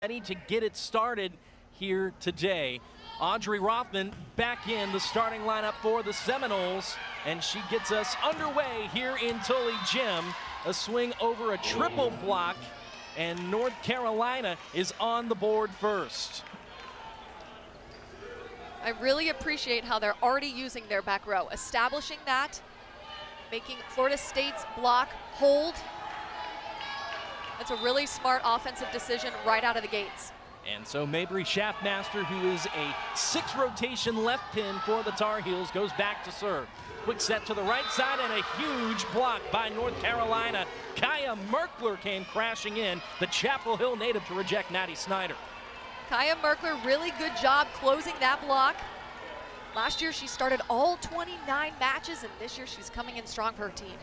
ready to get it started here today. Audrey Rothman back in the starting lineup for the Seminoles, and she gets us underway here in Tully Gym. A swing over a triple block, and North Carolina is on the board first. I really appreciate how they're already using their back row, establishing that, making Florida State's block hold. That's a really smart offensive decision right out of the gates. And so Mabry Schaffmaster, who is a 6 rotation left pin for the Tar Heels, goes back to serve. Quick set to the right side and a huge block by North Carolina. Kaya Merkler came crashing in, the Chapel Hill native, to reject Maddie Snyder. Kaya Merkler, really good job closing that block. Last year she started all 29 matches, and this year she's coming in strong for her team.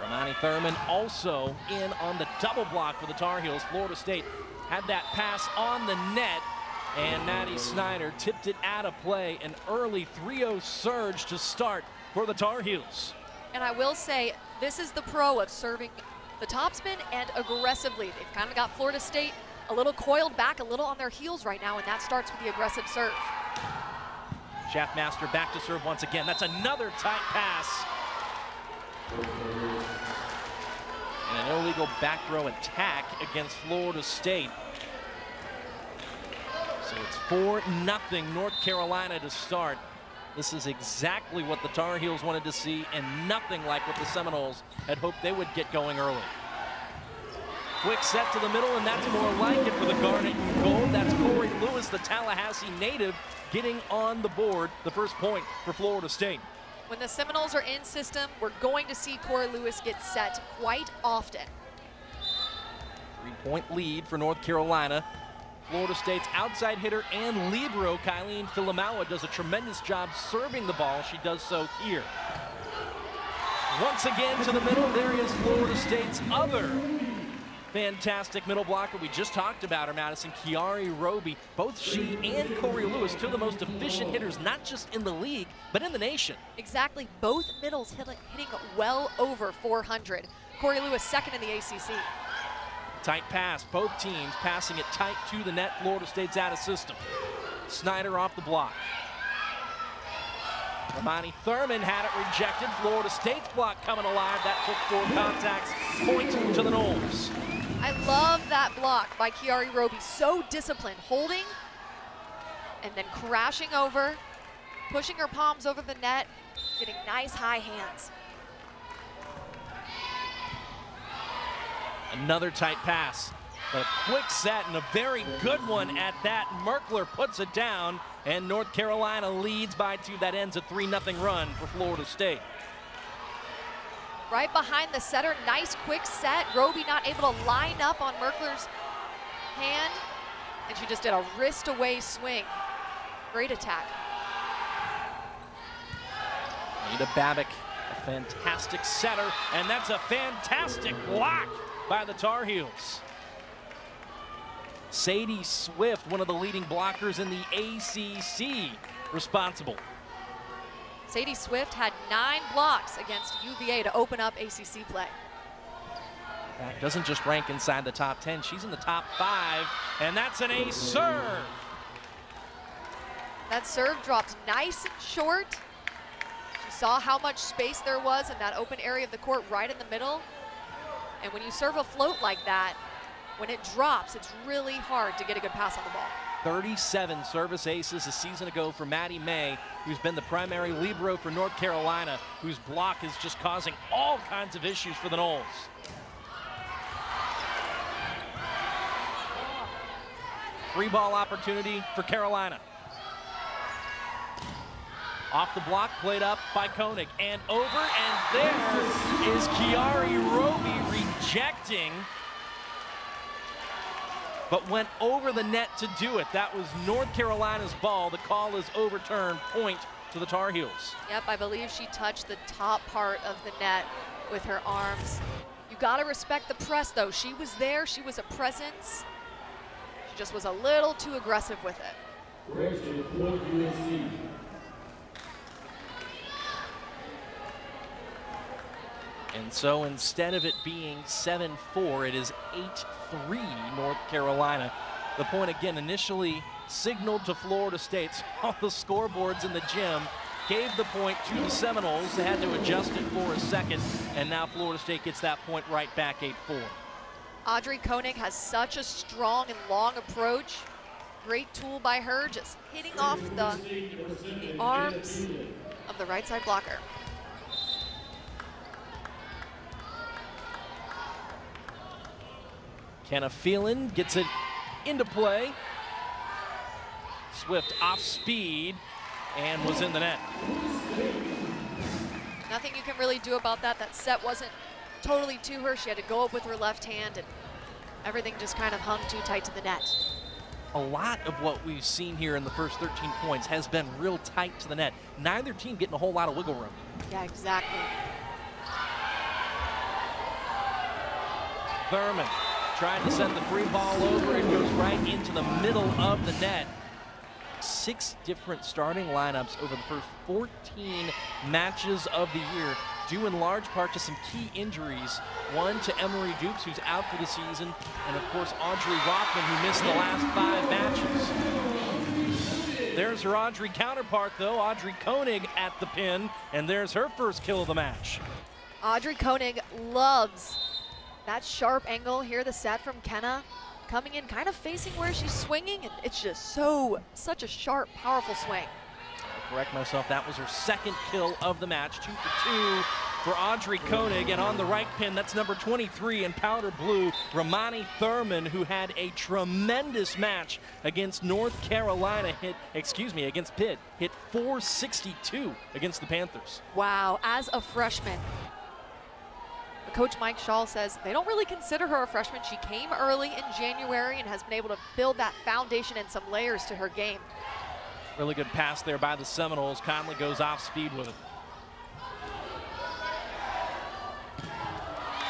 Romani Thurman also in on the double block for the Tar Heels. Florida State had that pass on the net, and Maddie Snyder tipped it out of play. An early 3-0 surge to start for the Tar Heels. And I will say, this is the pro of serving the topspin and aggressively. They've kind of got Florida State a little coiled back, a little on their heels right now, and that starts with the aggressive serve. Schaffmaster back to serve once again. That's another tight pass. And an illegal back row attack against Florida State. So it's 4-0 North Carolina to start. This is exactly what the Tar Heels wanted to see, and nothing like what the Seminoles had hoped they would get going early. Quick set to the middle, and that's more like it for the Garnet and Gold. That's Corey Lewis, the Tallahassee native, getting on the board, the first point for Florida State. When the Seminoles are in system, we're going to see Corey Lewis get set quite often. 3-point lead for North Carolina. Florida State's outside hitter and libero, Kylene Filamawa, does a tremendous job serving the ball. She does so here. Once again to the middle, there is Florida State's other fantastic middle blocker. We just talked about her, Madison, Kiari Roby. Both she and Corey Lewis, two of the most efficient hitters, not just in the league, but in the nation. Exactly, both middles hitting well over 400. Corey Lewis second in the ACC. Tight pass, both teams passing it tight to the net. Florida State's out of system. Snyder off the block. Romani Thurman had it rejected. Florida State's block coming alive. That took 4 contacts. Point to the Noles. I love that block by Kiari Roby. So disciplined, holding and then crashing over, pushing her palms over the net, getting nice high hands. Another tight pass, but a quick set and a very good one at that. Merkler puts it down, and North Carolina leads by 2. That ends a 3-0 run for Florida State. Right behind the setter, nice quick set. Roby not able to line up on Merkler's hand, and she just did a wrist away swing. Great attack. Nita Babick, a fantastic setter, and that's a fantastic block by the Tar Heels. Sadie Swift, one of the leading blockers in the ACC, responsible. Sadie Swift had 9 blocks against UVA to open up ACC play. Doesn't just rank inside the top 10, she's in the top 5, and that's an ace serve. That serve dropped nice and short. She saw how much space there was in that open area of the court right in the middle. And when you serve a float like that, when it drops, it's really hard to get a good pass on the ball. 37 service aces a season ago for Maddie May, who's been the primary libero for North Carolina, whose block is just causing all kinds of issues for the Noles. Free ball opportunity for Carolina. Off the block, played up by Koenig, and over, and there is Kiari Roby rejecting, but went over the net to do it. That was North Carolina's ball. The call is overturned, point to the Tar Heels. Yep, I believe she touched the top part of the net with her arms. You gotta respect the press though. She was there, she was a presence. She just was a little too aggressive with it. Correction, point USC. And so instead of it being 7-4, it is 8-3 North Carolina. The point again initially signaled to Florida State. All the scoreboards in the gym gave the point to the Seminoles. They had to adjust it for a second, and now Florida State gets that point right back, 8-4. Audrey Koenig has such a strong and long approach. Great tool by her, just hitting off the arms of the right side blocker. Kenna Phelan gets it into play. Swift off speed and was in the net. Nothing you can really do about that. That set wasn't totally to her. She had to go up with her left hand, and everything just kind of hung too tight to the net. A lot of what we've seen here in the first 13 points has been real tight to the net. Neither team getting a whole lot of wiggle room. Yeah, exactly. Thurman trying to send the free ball over. It goes right into the middle of the net. 6 different starting lineups over the first 14 matches of the year, due in large part to some key injuries. One to Emery Dukes, who's out for the season, and of course Audrey Rothman, who missed the last 5 matches. There's her Audrey counterpart though, Audrey Koenig at the pin, and there's her first kill of the match. Audrey Koenig loves that sharp angle here, the set from Kenna. Coming in, kind of facing where she's swinging, and it's just such a sharp, powerful swing. I'll correct myself, that was her second kill of the match. 2 for 2 for Audrey Koenig, and on the right pin, that's number 23 in powder blue, Romani Thurman, who had a tremendous match against North Carolina, against Pitt, hit .462 against the Panthers. Wow, as a freshman. Coach Mike Shaw says they don't really consider her a freshman. She came early in January and has been able to build that foundation and some layers to her game. Really good pass there by the Seminoles. Conley goes off speed with it.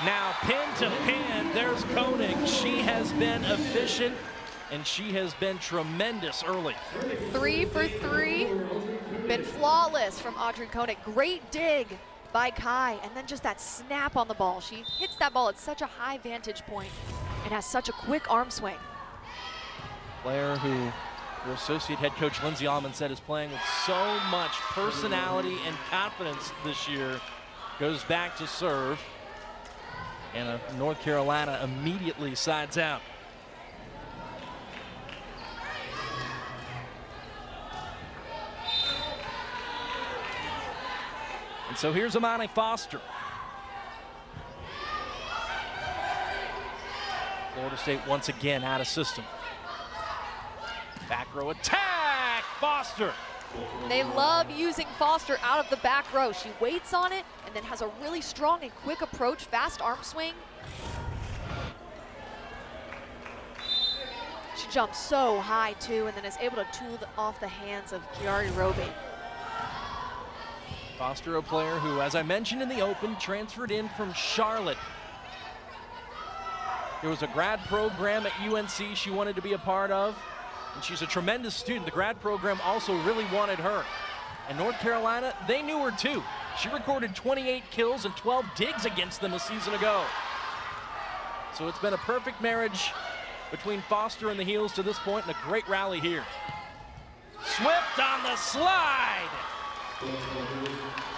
Now pin to pin, there's Koenig. She has been efficient and she has been tremendous early. 3 for 3, been flawless from Audrey Koenig. Great dig by Kai, and then just that snap on the ball. She hits that ball at such a high vantage point and has such a quick arm swing. Player who your associate head coach Lindsay Allman said is playing with so much personality and confidence this year, goes back to serve, and North Carolina immediately sides out. And so here's Amani Foster. Florida State once again out of system. Back row attack, Foster. They love using Foster out of the back row. She waits on it and then has a really strong and quick approach, fast arm swing. She jumps so high too, and then is able to tool off the hands of Kiari Roby. Foster, a player who, as I mentioned in the open, transferred in from Charlotte. There was a grad program at UNC she wanted to be a part of, and she's a tremendous student. The grad program also really wanted her. And North Carolina, they knew her too. She recorded 28 kills and 12 digs against them a season ago. So it's been a perfect marriage between Foster and the Heels to this point, and a great rally here. Swift on the slide.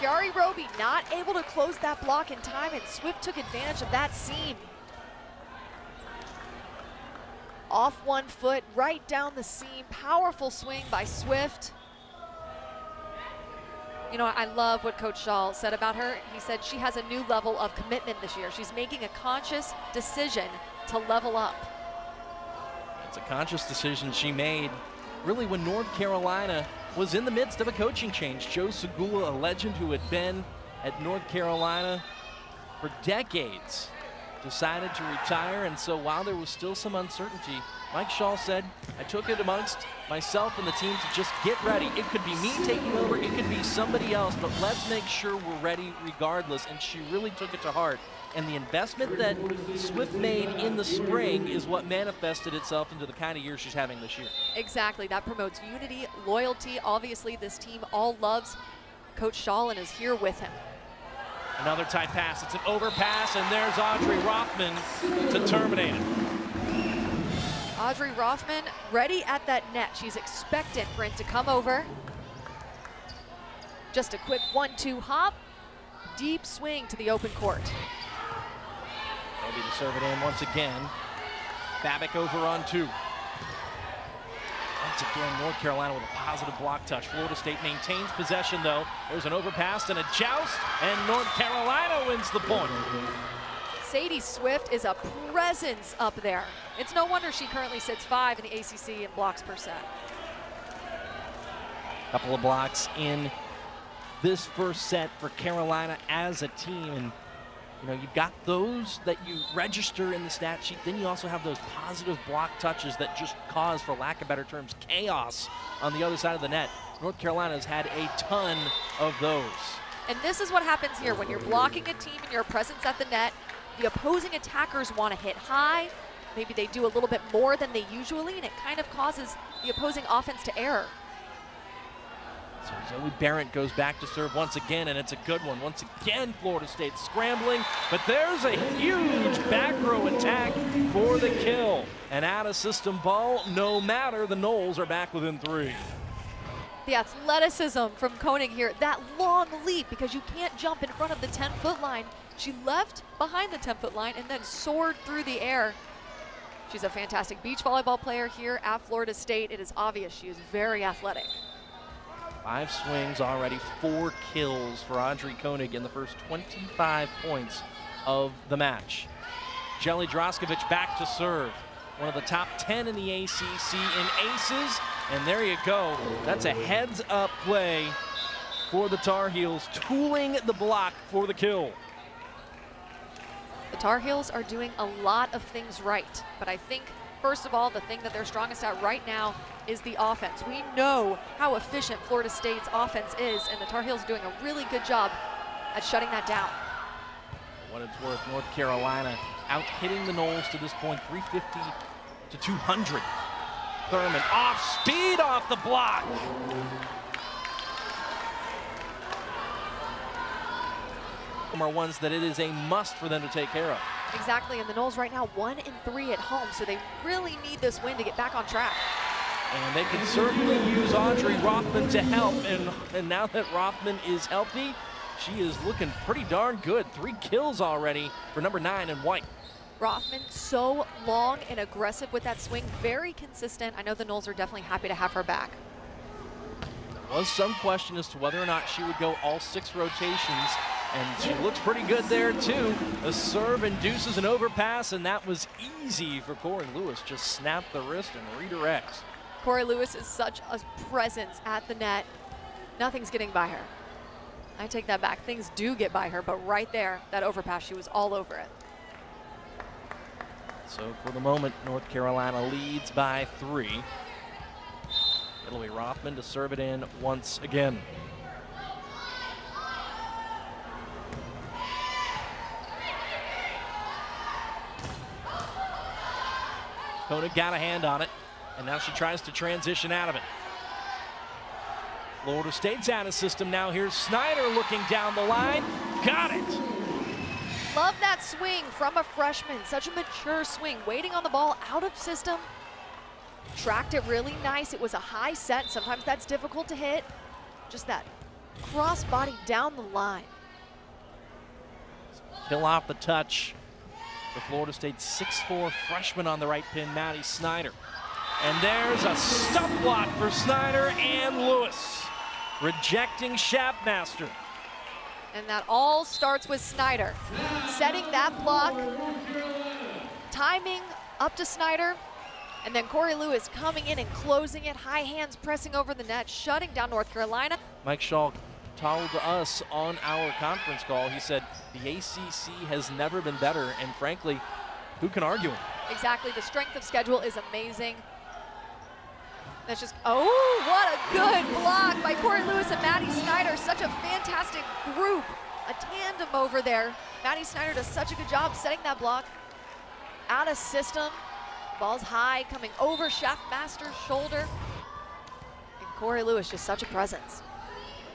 Kiari Roby not able to close that block in time, and Swift took advantage of that seam. Off one foot, right down the seam. Powerful swing by Swift. You know, I love what Coach Shaw said about her. He said she has a new level of commitment this year. She's making a conscious decision to level up. It's a conscious decision she made really when North Carolina was in the midst of a coaching change. Joe Segula, a legend who had been at North Carolina for decades, decided to retire, and so while there was still some uncertainty, Mike Shaw said, I took it amongst myself and the team to just get ready. It could be me taking over, it could be somebody else, but let's make sure we're ready regardless, and she really took it to heart. And the investment that Swift made in the spring is what manifested itself into the kind of year she's having this year. Exactly, that promotes unity, loyalty. Obviously, this team all loves Coach Shaw and is here with him. Another tight pass. It's an overpass, and there's Audrey Rothman to terminate it. Audrey Rothman ready at that net. She's expectant for it to come over. Just a quick 1-2 hop. Deep swing to the open court. Maybe to serve it in once again. Babick over on 2. Once again, North Carolina with a positive block touch. Florida State maintains possession, though. There's an overpass and a joust, and North Carolina wins the point. Sadie Swift is a presence up there. It's no wonder she currently sits 5 in the ACC in blocks per set. Couple of blocks in this first set for Carolina as a team, and you know, you've got those that you register in the stat sheet, then you also have those positive block touches that just cause, for lack of better terms, chaos on the other side of the net. North Carolina's had a ton of those. And this is what happens here when you're blocking a team and your presence at the net. The opposing attackers want to hit high. Maybe they do a little bit more than they usually, and it kind of causes the opposing offense to err. So Zoe Barrett goes back to serve once again, and it's a good one. Once again, Florida State scrambling, but there's a huge back row attack for the kill. An out-of-system ball, no matter. The Noles are back within 3. The athleticism from Koenig here, that long leap, because you can't jump in front of the 10-foot line. She left behind the 10-foot line and then soared through the air. She's a fantastic beach volleyball player here at Florida State. It is obvious she is very athletic. 5 swings already, 4 kills for Audrey Koenig in the first 25 points of the match. Jelly Droskovic back to serve. One of the top 10 in the ACC in aces, and there you go. That's a heads-up play for the Tar Heels, tooling the block for the kill. The Tar Heels are doing a lot of things right, but I think, first of all, the thing that they're strongest at right now is the offense. We know how efficient Florida State's offense is, and the Tar Heels are doing a really good job at shutting that down. For what it's worth, North Carolina out hitting the Noles to this point, 350 to 200. Thurman off speed, off the block. Are ones that it is a must for them to take care of. Exactly, and the Noles right now 1-3 at home, so they really need this win to get back on track. And they can certainly use Audrey Rothman to help, and now that Rothman is healthy, she is looking pretty darn good. 3 kills already for number 9 in white. Rothman so long and aggressive with that swing, very consistent. I know the Noles are definitely happy to have her back. There was some question as to whether or not she would go all 6 rotations, and she looks pretty good there too. A serve induces an overpass, and that was easy for Corey Lewis. Just snap the wrist and redirect. Corey Lewis is such a presence at the net. Nothing's getting by her. I take that back. Things do get by her, but right there, that overpass, she was all over it. So for the moment, North Carolina leads by 3. It'll be Rothman to serve it in once again. Koenig got a hand on it, and now she tries to transition out of it. Florida State's out of system now. Here's Snyder looking down the line. Got it! Love that swing from a freshman. Such a mature swing, waiting on the ball out of system. Tracked it really nice. It was a high set. Sometimes that's difficult to hit. Just that cross body down the line. Kill off the touch for Florida State's 6'4" freshman on the right pin, Maddie Snyder. And there's a stump block for Snyder and Lewis, rejecting Schaffmaster. And that all starts with Snyder. Setting that block, timing up to Snyder, and then Corey Lewis coming in and closing it, high hands pressing over the net, shutting down North Carolina. Mike Shaw told us on our conference call, he said the ACC has never been better, and frankly, who can argue it? Exactly, the strength of schedule is amazing. That's just, oh, what a good block by Corey Lewis and Maddie Snyder. Such a fantastic group, a tandem over there. Maddie Snyder does such a good job setting that block out of system. Ball's high, coming over Schaffmaster's shoulder. And Corey Lewis, just such a presence.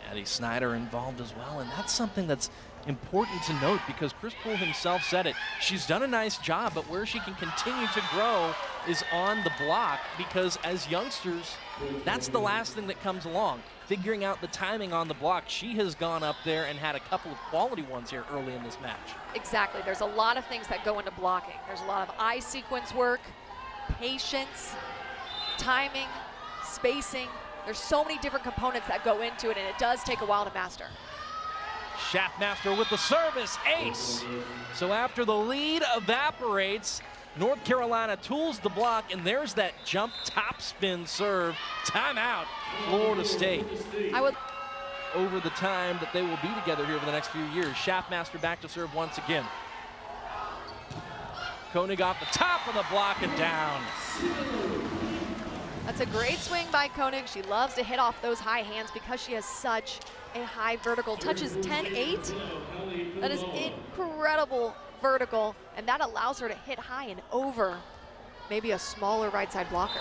Maddie Snyder involved as well, and that's something that's important to note because Chris Poole himself said it. She's done a nice job, but where she can continue to grow is on the block, because as youngsters, that's the last thing that comes along. Figuring out the timing on the block. She has gone up there and had a couple of quality ones here early in this match. Exactly. There's a lot of things that go into blocking. There's a lot of eye sequence work, patience, timing, spacing. There's so many different components that go into it, and it does take a while to master. Schaffmaster with the service, ace. So after the lead evaporates, North Carolina tools the block, and there's that jump top spin serve. Timeout, Florida State. Over the time that they will be together here over the next few years. Schaffmaster back to serve once again. Koenig off the top of the block and down. That's a great swing by Koenig. She loves to hit off those high hands because she has such a high vertical. Touches 10-8. That is incredible vertical, and that allows her to hit high and over maybe a smaller right side blocker.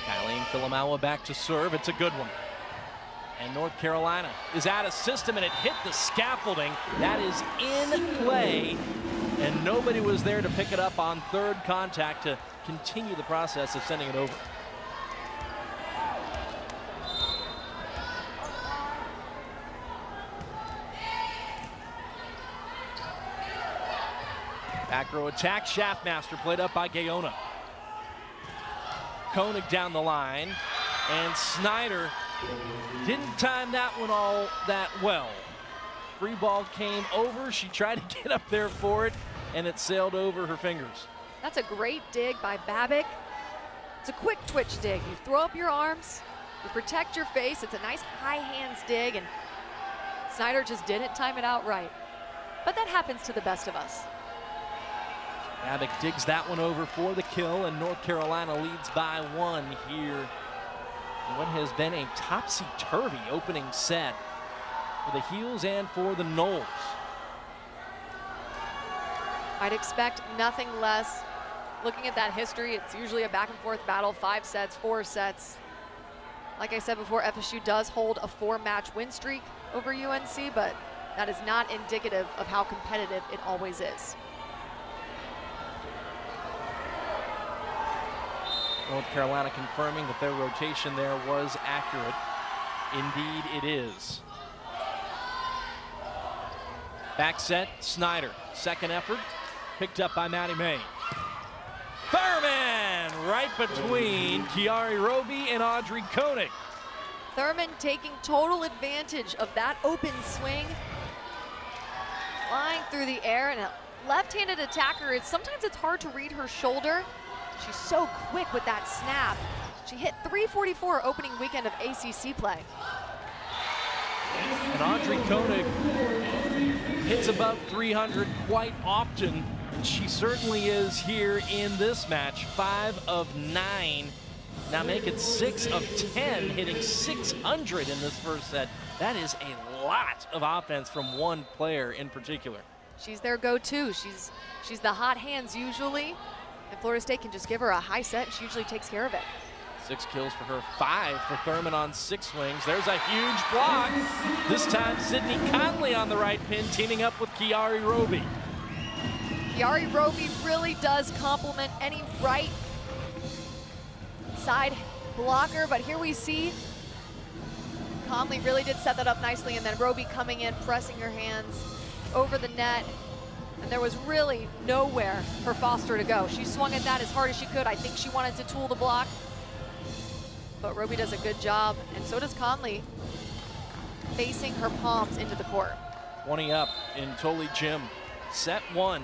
Eileen Filamawa back to serve. It's a good one. And North Carolina is out of system, and it hit the scaffolding. That is in play, and nobody was there to pick it up on third contact to continue the process of sending it over. Back row attack, Schaffmaster played up by Gaona. Koenig down the line, and Snyder didn't time that one all that well. Free ball came over, she tried to get up there for it, and it sailed over her fingers. That's a great dig by Babic. It's a quick twitch dig. You throw up your arms, you protect your face. It's a nice high hands dig, and Snyder just didn't time it out right. But that happens to the best of us. Babic digs that one over for the kill, and North Carolina leads by one here in what has been a topsy-turvy opening set for the Heels and for the Noles. I'd expect nothing less. Looking at that history, it's usually a back and forth battle, 5 sets, 4 sets. Like I said before, FSU does hold a 4-match win streak over UNC, but that is not indicative of how competitive it always is. North Carolina confirming that their rotation there was accurate. Indeed it is. Back set, Snyder. Second effort, picked up by Maddie May. Thurman right between Kiari Roby and Audrey Koenig. Thurman taking total advantage of that open swing. Flying through the air, and a left-handed attacker, sometimes it's hard to read her shoulder. She's so quick with that snap. She hit 344 opening weekend of ACC play. And Audrey Koenig hits above 300 quite often, and she certainly is here in this match. 5 of 9. Now make it 6 of 10, hitting 600 in this first set. That is a lot of offense from one player in particular. She's their go-to. She's the hot hands usually. And Florida State can just give her a high set, and she usually takes care of it. 6 kills for her, 5 for Thurman on 6 swings. There's a huge block. This time Sydney Conley on the right pin, teaming up with Kiari Roby. Kiari Roby really does complement any right side blocker, but here we see Conley really did set that up nicely, and then Roby coming in, pressing her hands over the net. And there was really nowhere for Foster to go. She swung at that as hard as she could. I think she wanted to tool the block. But Roby does a good job, and so does Conley, facing her palms into the court. 20 up in Tully Gym. Set 1.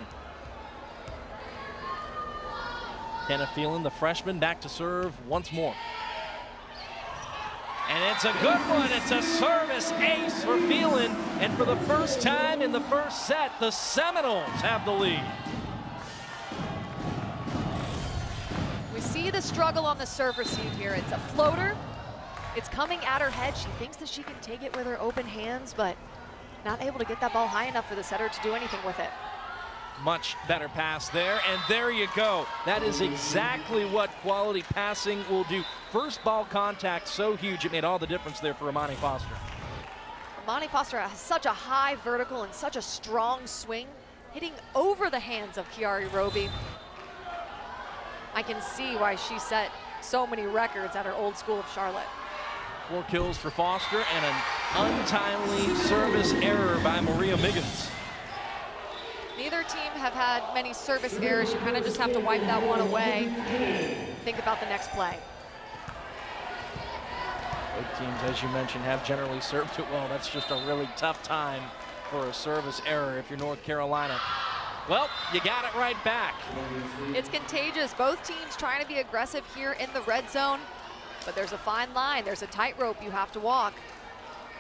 Hannah Phelan, the freshman, back to serve once more. And it's a good one. It's a service ace for Phelan. And for the first time in the first set, the Seminoles have the lead. We see the struggle on the serve receive here. It's a floater. It's coming at her head. She thinks that she can take it with her open hands, but not able to get that ball high enough for the setter to do anything with it. Much better pass there, and there you go. That is exactly what quality passing will do. First ball contact so huge, it made all the difference there for Imani Foster. Monty Foster has such a high vertical and such a strong swing, hitting over the hands of Kiari Roby. I can see why she set so many records at her old school of Charlotte. 4 kills for Foster and an untimely service error by Maria Miggins. Neither team have had many service errors. You kind of just have to wipe that one away. Think about the next play. Both teams, as you mentioned, have generally served it well. That's just a really tough time for a service error if you're North Carolina. Well, you got it right back. It's contagious. Both teams trying to be aggressive here in the red zone, but there's a fine line. There's a tightrope you have to walk,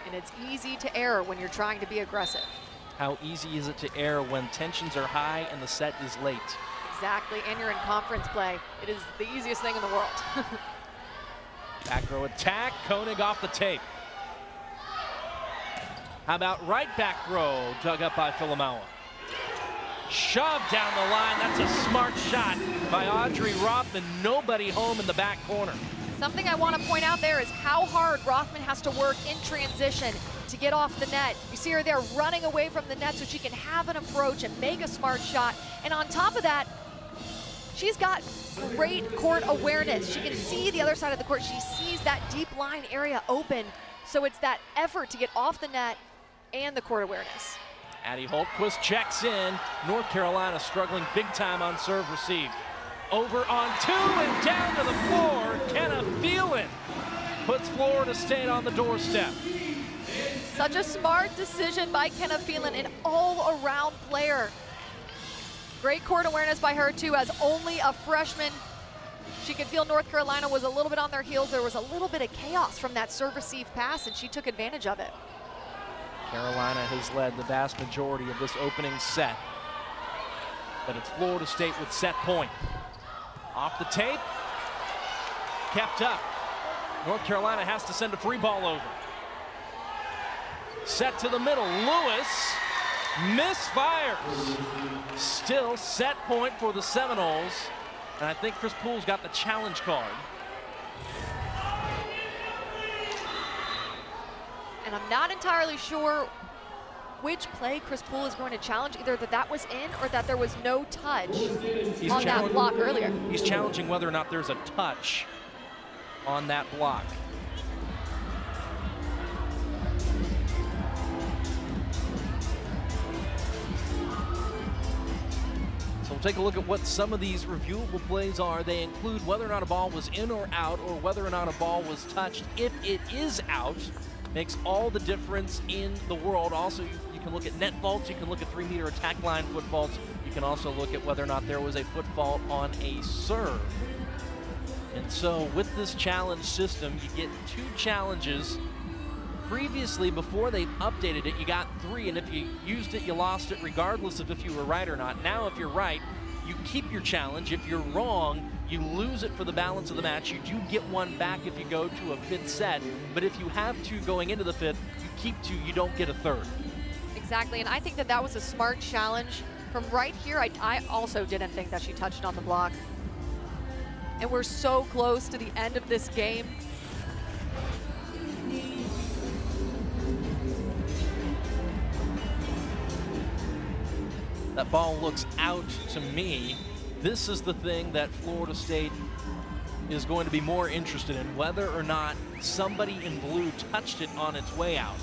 and it's easy to err when you're trying to be aggressive. How easy is it to err when tensions are high and the set is late? Exactly, and you're in conference play. It is the easiest thing in the world. Back row attack, Koenig off the tape. How about right back row, dug up by Filamaua. Shoved down the line, that's a smart shot by Audrey Rothman. Nobody home in the back corner. Something I want to point out there is how hard Rothman has to work in transition to get off the net. You see her there running away from the net so she can have an approach and make a smart shot. And on top of that, she's got great court awareness. She can see the other side of the court. She sees that deep line area open. So it's that effort to get off the net and the court awareness. Addie Holtquist checks in. North Carolina struggling big time on serve receive. Over on 2 and down to the floor. Kenna Phelan puts Florida State on the doorstep. Such a smart decision by Kenna Phelan, an all-around player. Great court awareness by her too, as only a freshman. She could feel North Carolina was a little bit on their heels. There was a little bit of chaos from that serve receive pass, and she took advantage of it. Carolina has led the vast majority of this opening set, but it's Florida State with set point. Off the tape, kept up. North Carolina has to send a free ball over. Set to the middle, Lewis misfires. Still set point for the Seminoles, and I think Chris Poole's got the challenge card. And I'm not entirely sure which play Chris Poole is going to challenge, either that was in or that there was no touch on that block earlier. He's challenging whether or not there's a touch on that block. So we'll take a look at what some of these reviewable plays are. They include whether or not a ball was in or out, or whether or not a ball was touched. If it is out, makes all the difference in the world. Also, you can look at net faults, you can look at 3-meter attack line foot faults, you can also look at whether or not there was a foot fault on a serve. And so with this challenge system, you get 2 challenges. Previously, before they've updated it, you got 3, and if you used it, you lost it regardless of if you were right or not. Now, if you're right, you keep your challenge. If you're wrong, you lose it for the balance of the match. You do get 1 back if you go to a 5th set, but if you have 2 going into the 5th, you keep 2, you don't get a 3rd. Exactly, and I think that was a smart challenge. From right here, I also didn't think that she touched on the block. And we're so close to the end of this game. That ball looks out to me. This is the thing that Florida State is going to be more interested in, whether or not somebody in blue touched it on its way out.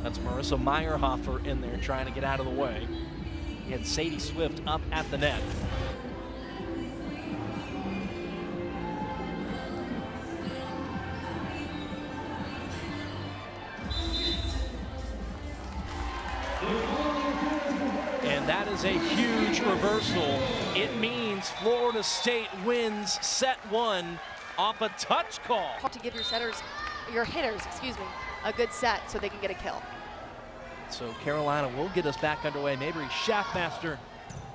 That's Marissa Meyerhofer in there trying to get out of the way. He had Sadie Swift up at the net. And that is a huge reversal. It means Florida State wins set 1 off a touch call. To give your hitters, a good set so they can get a kill. So Carolina will get us back underway. Mabry Schaffmaster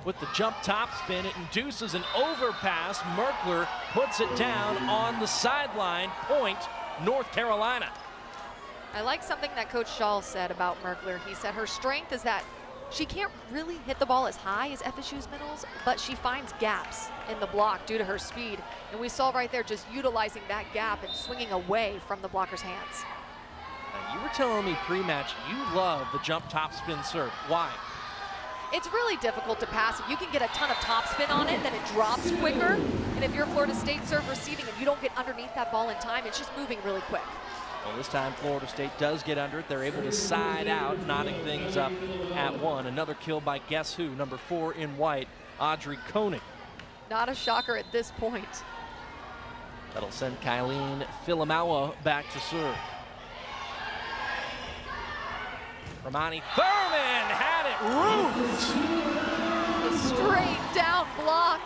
with the jump top spin. It induces an overpass. Merkler puts it down on the sideline. Point, North Carolina. I like something that Coach Shaw said about Merkler. He said her strength is that she can't really hit the ball as high as FSU's middles, but she finds gaps in the block due to her speed. And we saw right there just utilizing that gap and swinging away from the blocker's hands. Now, you were telling me pre-match you love the jump top spin serve. Why? It's really difficult to pass. If you can get a ton of topspin on it, then it drops quicker. And if you're Florida State serve receiving and you don't get underneath that ball in time, it's just moving really quick. Well, this time Florida State does get under it. They're able to side out, knotting things up at 1. Another kill by guess who? Number 4 in white, Audrey Koenig. Not a shocker at this point. That'll send Kylene Filamawa back to serve. Romani Thurman had it roofed. A straight down block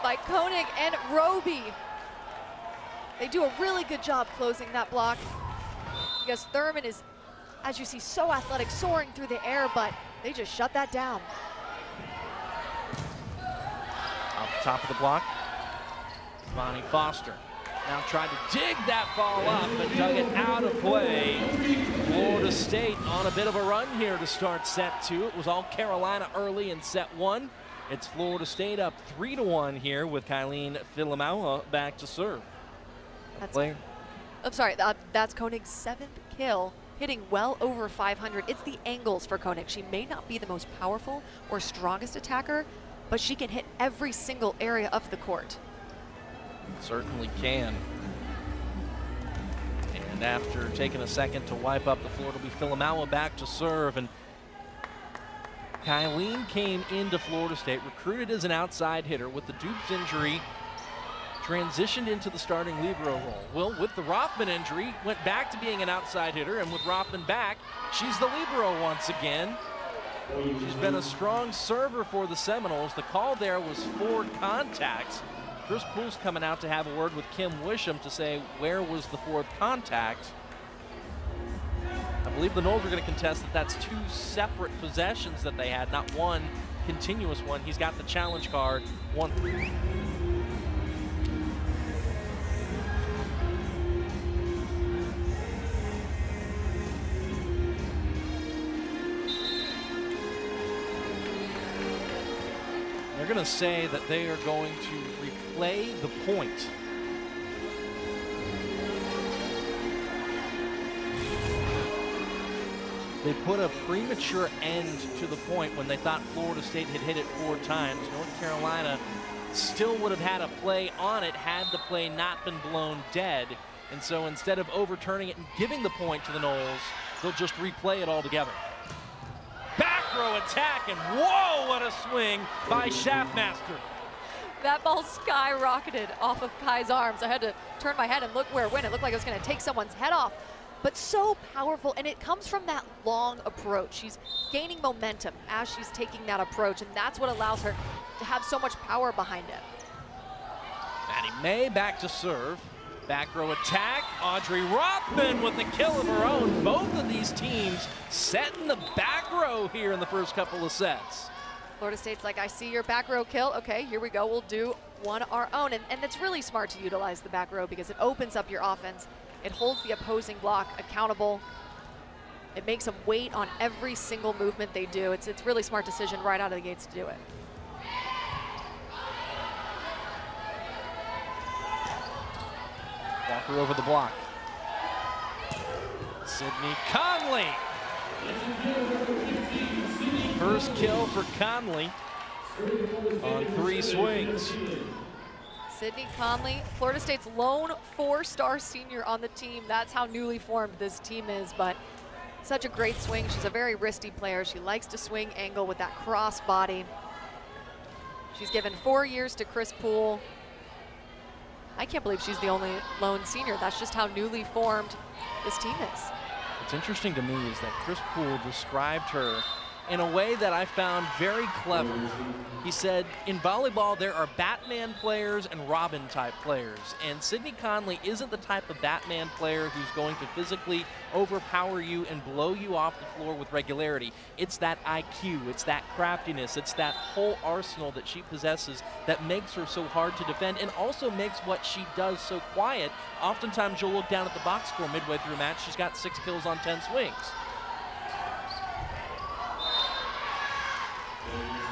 by Koenig and Roby. They do a really good job closing that block because Thurman is, as you see, so athletic, soaring through the air, but they just shut that down. Off the top of the block, Vonnie Foster now tried to dig that ball up, but dug it out of play. Florida State on a bit of a run here to start set 2. It was all Carolina early in set 1. It's Florida State up 3-1 here with Kylene Filamawa back to serve. I'm sorry, that's Koenig's 7th kill, hitting well over 500. It's the angles for Koenig. She may not be the most powerful or strongest attacker, but she can hit every single area of the court. Certainly can. And after taking a second to wipe up the floor, it'll be Filamawa back to serve. And Kylene came into Florida State, recruited as an outside hitter with the Dupes injury, transitioned into the starting libero role. Well, with the Rothman injury, went back to being an outside hitter, and with Rothman back, she's the libero once again. She's been a strong server for the Seminoles. The call there was 4 contacts. Chris Poole's coming out to have a word with Kim Wisham to say where was the 4th contact. I believe the Noles are going to contest that that's 2 separate possessions that they had, not one continuous one. He's got the challenge card. One. They're going to say that they are going to replay the point. They put a premature end to the point when they thought Florida State had hit it 4 times. North Carolina still would have had a play on it had the play not been blown dead. And so instead of overturning it and giving the point to the Noles, they'll just replay it all together. Back row attack, and whoa, what a swing by Schaffmaster. That ball skyrocketed off of Kai's arms. I had to turn my head and look where it went. It looked like it was going to take someone's head off. But so powerful, and it comes from that long approach. She's gaining momentum as she's taking that approach, and that's what allows her to have so much power behind it. Maddie May back to serve. Back row attack. Audrey Rothman with the kill of her own. Both of these teams set in the back row here in the first couple of sets. Florida State's like, I see your back row kill. Okay, here we go. We'll do one our own. And it's really smart to utilize the back row because it opens up your offense. It holds the opposing block accountable. It makes them wait on every single movement they do. It's a really smart decision right out of the gates to do it. Walker over the block. Sydney Conley. First kill for Conley on 3 swings. Sydney Conley, Florida State's lone 4-star senior on the team. That's how newly formed this team is, but such a great swing. She's a very wristy player. She likes to swing angle with that cross body. She's given 4 years to Chris Poole. I can't believe she's the only lone senior. That's just how newly formed this team is. What's interesting to me is that Chris Poole described her in a way that I found very clever. He said, in volleyball, there are Batman players and Robin type players. And Sydney Conley isn't the type of Batman player who's going to physically overpower you and blow you off the floor with regularity. It's that IQ, it's that craftiness, it's that whole arsenal that she possesses that makes her so hard to defend and also makes what she does so quiet. Oftentimes you'll look down at the box score midway through a match, she's got 6 kills on 10 swings.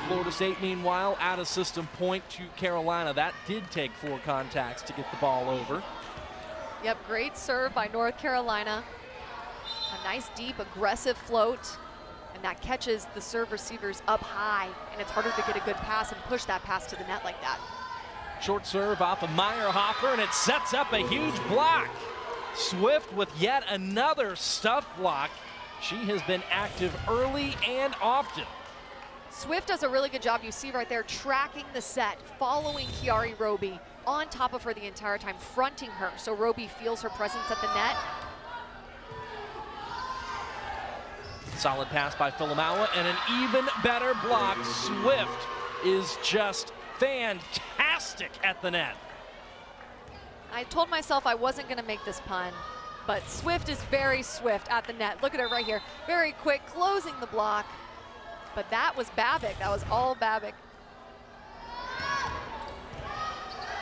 Florida State, meanwhile, out of system point to Carolina. That did take 4 contacts to get the ball over. Yep, great serve by North Carolina. A nice, deep, aggressive float. And that catches the serve receivers up high. And it's harder to get a good pass and push that pass to the net like that. Short serve off of Meyerhofer, and it sets up a huge block. Swift with yet another stuff block. She has been active early and often. Swift does a really good job, you see right there, tracking the set, following Kiari Roby on top of her the entire time, fronting her, so Roby feels her presence at the net. Solid pass by Filamawa, and an even better block. Swift is just fantastic at the net. I told myself I wasn't gonna make this pun, but Swift is very swift at the net. Look at her right here, very quick, closing the block. But that was Babic. That was all Babic.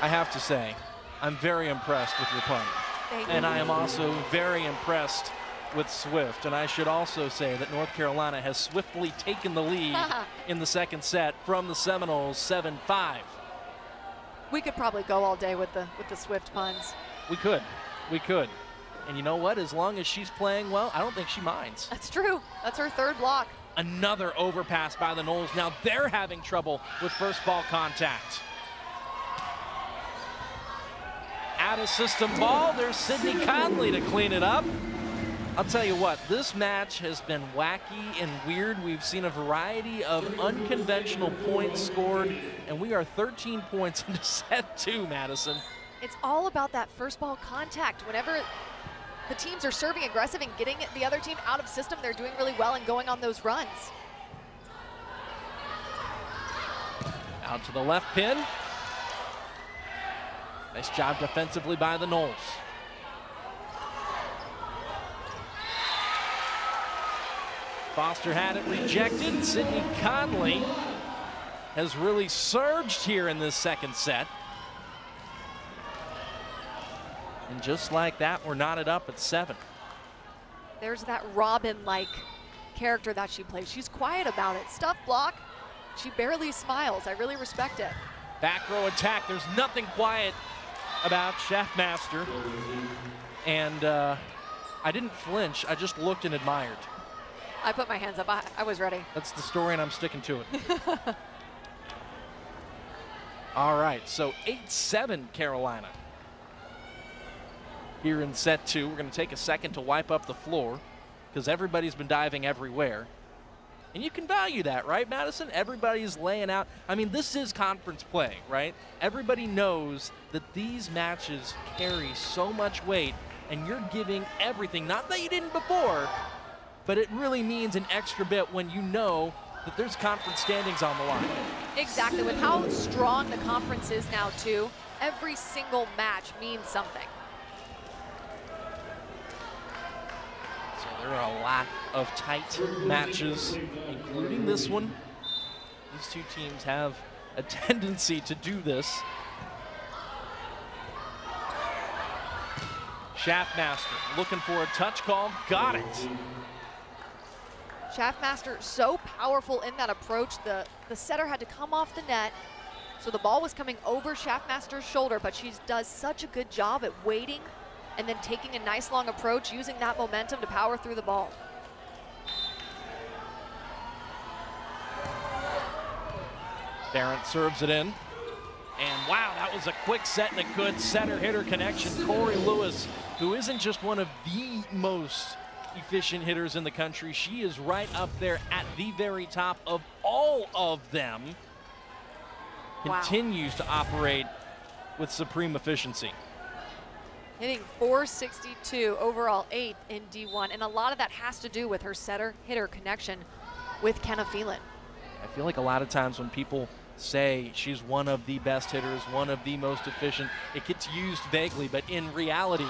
I have to say, I'm very impressed with your pun. Thank you. And I am also very impressed with Swift. And I should also say that North Carolina has swiftly taken the lead in the second set from the Seminoles, 7-5. We could probably go all day with the Swift puns. We could. We could. And you know what? As long as she's playing well, I don't think she minds. That's true. That's her 3rd block. Another overpass by the Noles. Now they're having trouble with first ball contact. Out of system ball, there's Sydney Conley to clean it up. I'll tell you what, this match has been wacky and weird. We've seen a variety of unconventional points scored, and we are 13 points into set 2, Madison. It's all about that first ball contact. Whenever the teams are serving aggressive and getting the other team out of system, they're doing really well and going on those runs. Out to the left pin. Nice job defensively by the Noles. Foster had it rejected. Sydney Conley has really surged here in this second set. And just like that, we're knotted up at 7. There's that Robin-like character that she plays. She's quiet about it. Stuff block, she barely smiles. I really respect it. Back row attack. There's nothing quiet about Schaffmaster. And I didn't flinch. I just looked and admired. I put my hands up. I was ready. That's the story, and I'm sticking to it. All right, so 8-7 Carolina. Here in set 2, we're going to take a second to wipe up the floor because everybody's been diving everywhere. And you can value that, right, Madison? Everybody's laying out. I mean, this is conference play, right? Everybody knows that these matches carry so much weight, and you're giving everything. Not that you didn't before, but it really means an extra bit when you know that there's conference standings on the line. Exactly. With how strong the conference is now, too, every single match means something. There are a lot of tight matches, including this one. These two teams have a tendency to do this. Schaffmaster looking for a touch call, got it. Schaffmaster so powerful in that approach. The setter had to come off the net, so the ball was coming over Schaffmaster's shoulder, but she does such a good job at waiting and then taking a nice long approach, using that momentum to power through the ball. Barrett serves it in. And wow, that was a quick set and a good setter-hitter connection. Corey Lewis, who isn't just one of the most efficient hitters in the country, she is right up there at the very top of all of them. Wow. Continues to operate with supreme efficiency. Hitting .462, overall 8th in D1, and a lot of that has to do with her setter-hitter connection. with Kenna Phelan. I feel like a lot of times when people say she's one of the best hitters, one of the most efficient, it gets used vaguely, but in reality,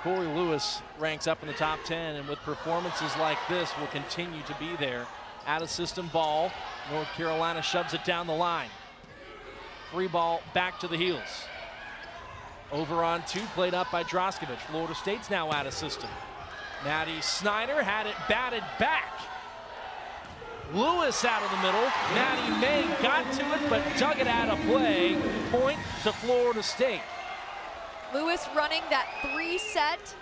Corey Lewis ranks up in the top 10, and with performances like this will continue to be there. Out of system ball, North Carolina shoves it down the line. Free ball back to the heels. Over on 2, played up by Droskovic. Florida State's now out of system. Maddie Snyder had it batted back. Lewis out of the middle. Maddie May got to it, but dug it out of play. Point to Florida State. Lewis running that 3-set,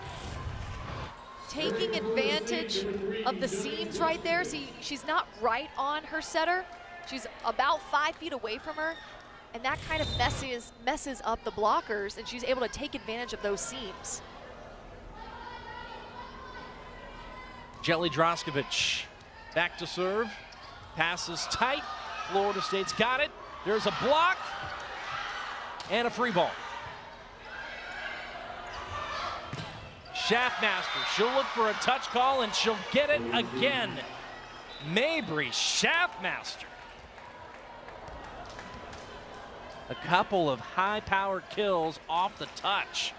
taking advantage of the seams right there. See, she's not right on her setter. She's about 5 feet away from her, and that kind of messes up the blockers, and she's able to take advantage of those seams. Jelly Droskovic back to serve. Passes tight. Florida State's got it. There's a block and a free ball. Schaffmaster, she'll look for a touch call and she'll get it again. Mabry Schaffmaster. A couple of high-powered kills off the touch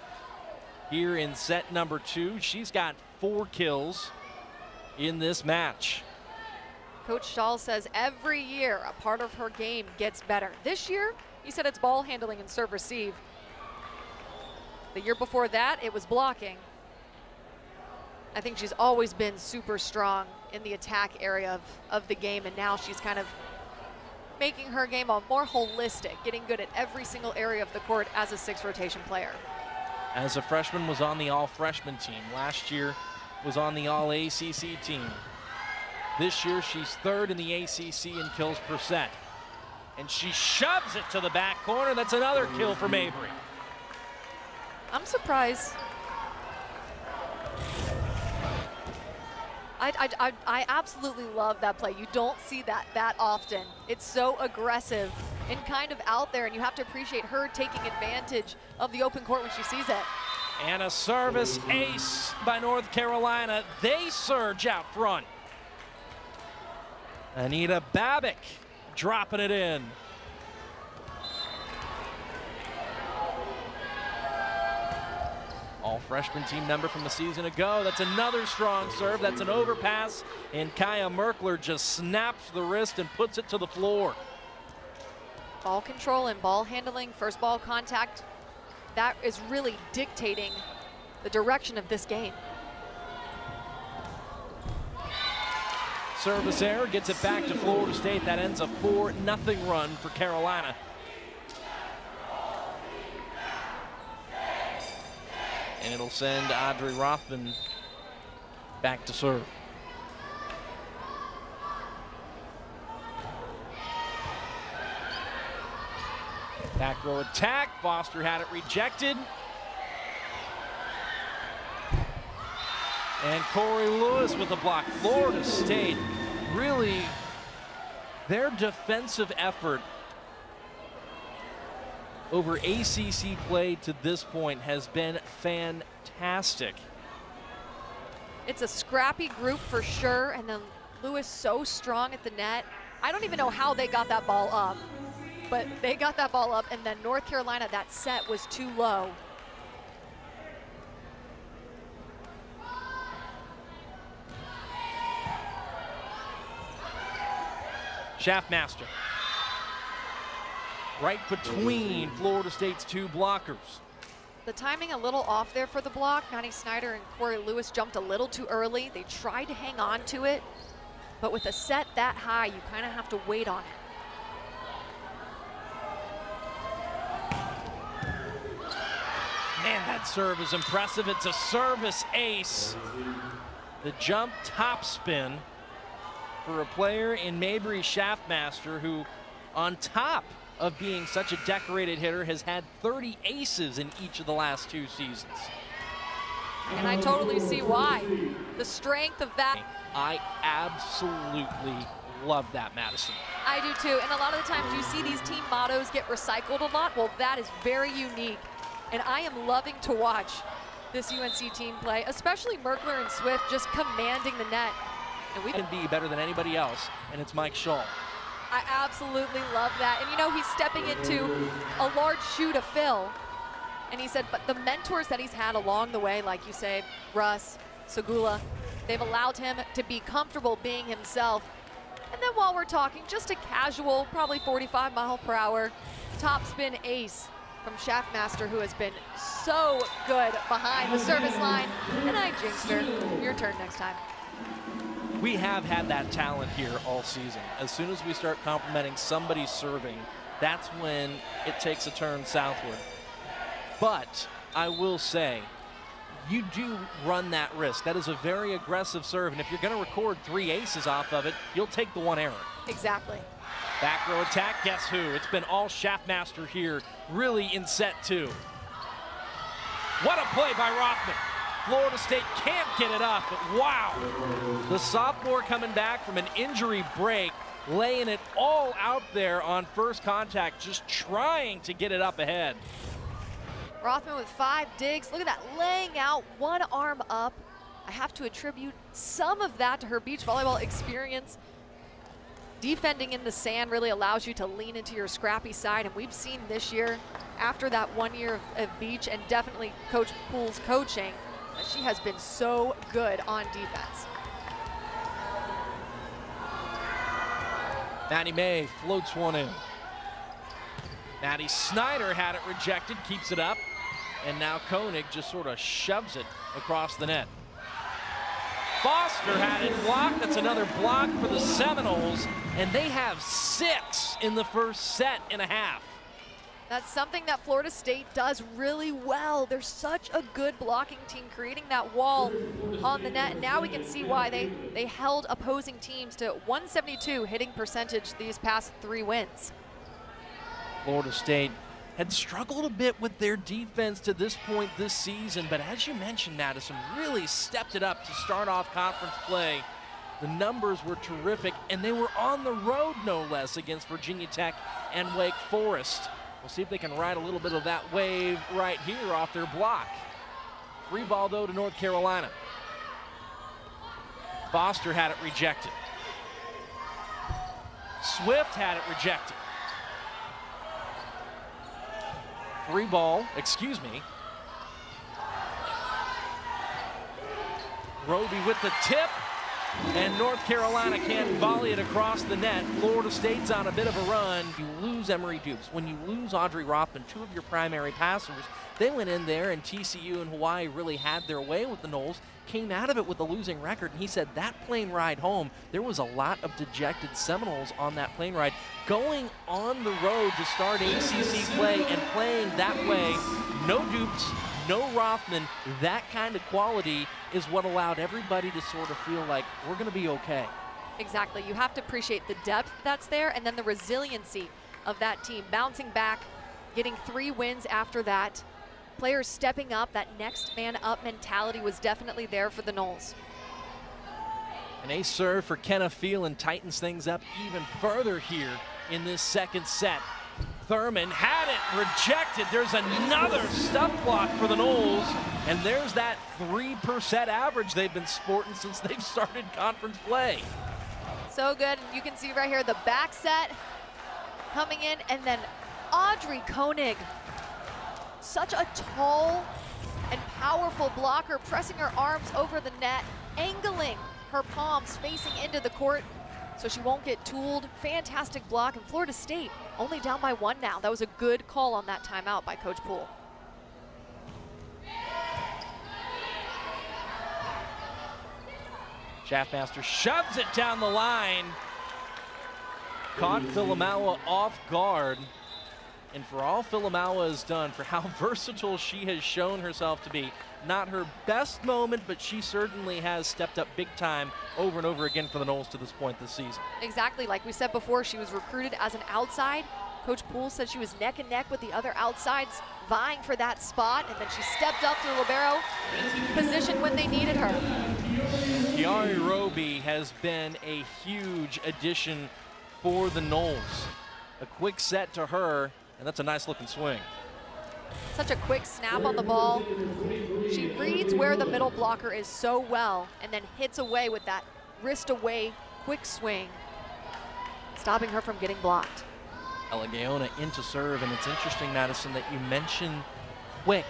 here in set number 2. She's got 4 kills in this match. Coach Schall says every year a part of her game gets better. This year, he said it's ball handling and serve receive. The year before that, it was blocking. I think she's always been super strong in the attack area of the game, and now she's kind of making her game a more holistic, getting good at every single area of the court as a 6th rotation player. As a freshman, was on the all-freshman team. Last year was on the all-ACC team. This year she's 3rd in the ACC in kills per set. And she shoves it to the back corner. That's another kill for Mabry. I'm surprised. I absolutely love that play. You don't see that often. It's so aggressive and kind of out there, and you have to appreciate her taking advantage of the open court when she sees it. And a service ace by North Carolina. They surge out front. Anita Babick dropping it in. All freshman team member from the season ago. That's another strong serve. That's an overpass, and Kaya Merkler just snaps the wrist and puts it to the floor. Ball control and ball handling, first ball contact, that is really dictating the direction of this game. Service error gets it back to Florida State. That ends a 4-0 run for Carolina. And it'll send Audrey Rothman back to serve. Back row attack. Foster had it rejected. And Corey Lewis with a block. Florida State, really, their defensive effort over ACC play to this point has been fantastic. It's a scrappy group for sure, and then Lewis so strong at the net. I don't even know how they got that ball up, but they got that ball up, and then North Carolina, that set was too low. Schaffmaster. Right between Florida State's 2 blockers. The timing a little off there for the block. Maddie Snyder and Corey Lewis jumped a little too early. They tried to hang on to it, but with a set that high, you kind of have to wait on it. Man, that serve is impressive. It's a service ace. The jump top spin for a player in Mabry Schaffmaster, who on top of being such a decorated hitter has had 30 aces in each of the last 2 seasons. And I totally see why. The strength of that. I absolutely love that, Madison. I do too, and a lot of the times you see these team mottos get recycled a lot. Well, that is very unique, and I am loving to watch this UNC team play, especially Merkler and Swift just commanding the net. And we can be better than anybody else, and it's Mike Shull. I absolutely love that. And you know, he's stepping into a large shoe to fill. And he said, but the mentors that he's had along the way, like you say, Russ, Segula, they've allowed him to be comfortable being himself. And then while we're talking, just a casual, probably 45-mile-per-hour topspin ace from Shaftmaster, who has been so good behind the service line. And I jinxed her. Your turn next time. We have had that talent here all season. As soon as we start complimenting somebody serving, that's when it takes a turn southward. But I will say, you do run that risk. That is a very aggressive serve, and if you're going to record 3 aces off of it, you'll take the 1 error. Exactly. Back row attack, guess who? It's been all Shaftmaster here, really in set 2. What a play by Rothman. Florida State can't get it up, but wow. The sophomore coming back from an injury break, laying it all out there on first contact, just trying to get it up ahead. Rothman with 5 digs. Look at that, laying out 1 arm up. I have to attribute some of that to her beach volleyball experience. Defending in the sand really allows you to lean into your scrappy side, and we've seen this year, after that 1 year of beach and definitely Coach Poole's coaching, that she has been so good on defense. Maddie May floats 1 in. Maddie Snyder had it rejected, keeps it up, and now Koenig just sort of shoves it across the net. Foster had it blocked. That's another block for the Seminoles, and they have 6 in the first set and a half. That's something that Florida State does really well. They're such a good blocking team, creating that wall on the net. And now we can see why they held opposing teams to 172 hitting percentage these past 3 wins. Florida State had struggled a bit with their defense to this point this season, but as you mentioned, Madison really stepped it up to start off conference play. The numbers were terrific, and they were on the road, no less, against Virginia Tech and Wake Forest. We'll see if they can ride a little bit of that wave right here off their block. Free ball, though, to North Carolina. Foster had it rejected. Swift had it rejected. Free ball, excuse me. Roby with the tip, and North Carolina can't volley it across the net. Florida State's on a bit of a run. You lose Emery Dupes. When you lose Audrey Rothman, 2 of your primary passers, they went in there, and TCU and Hawaii really had their way with the Noles, came out of it with a losing record, and he said that plane ride home, there was a lot of dejected Seminoles on that plane ride. Going on the road to start ACC play and playing that way, no Dupes, no Rothman, that kind of quality is what allowed everybody to sort of feel like we're going to be okay. Exactly. You have to appreciate the depth that's there and then the resiliency of that team. Bouncing back, getting 3 wins after that. Players stepping up, that next man up mentality was definitely there for the Noles. An ace serve for Kenna Phelan tightens things up even further here in this second set. Thurman had it rejected. There's another stuff block for the Noles, and there's that 3% average they've been sporting since they've started conference play. So good. You can see right here the back set coming in, and then Audrey Koenig, such a tall and powerful blocker, pressing her arms over the net, angling her palms facing into the court so she won't get tooled. Fantastic block, and Florida State only down by 1 now. That was a good call on that timeout by Coach Poole. Shaftmaster shoves it down the line. Caught Filamawa off guard. And for all Filamawa has done, for how versatile she has shown herself to be, not her best moment, but she certainly has stepped up big time over and over again for the Noles to this point this season. Exactly, like we said before, she was recruited as an outside. Coach Poole said she was neck and neck with the other outsides vying for that spot, and then she stepped up to the libero position when they needed her. Kiari Roby has been a huge addition for the Noles. A quick set to her, and that's a nice looking swing. Such a quick snap on the ball. She reads where the middle blocker is so well and then hits away with that wrist away, quick swing, stopping her from getting blocked. Gaona into serve, and it's interesting, Madison, that you mention quick,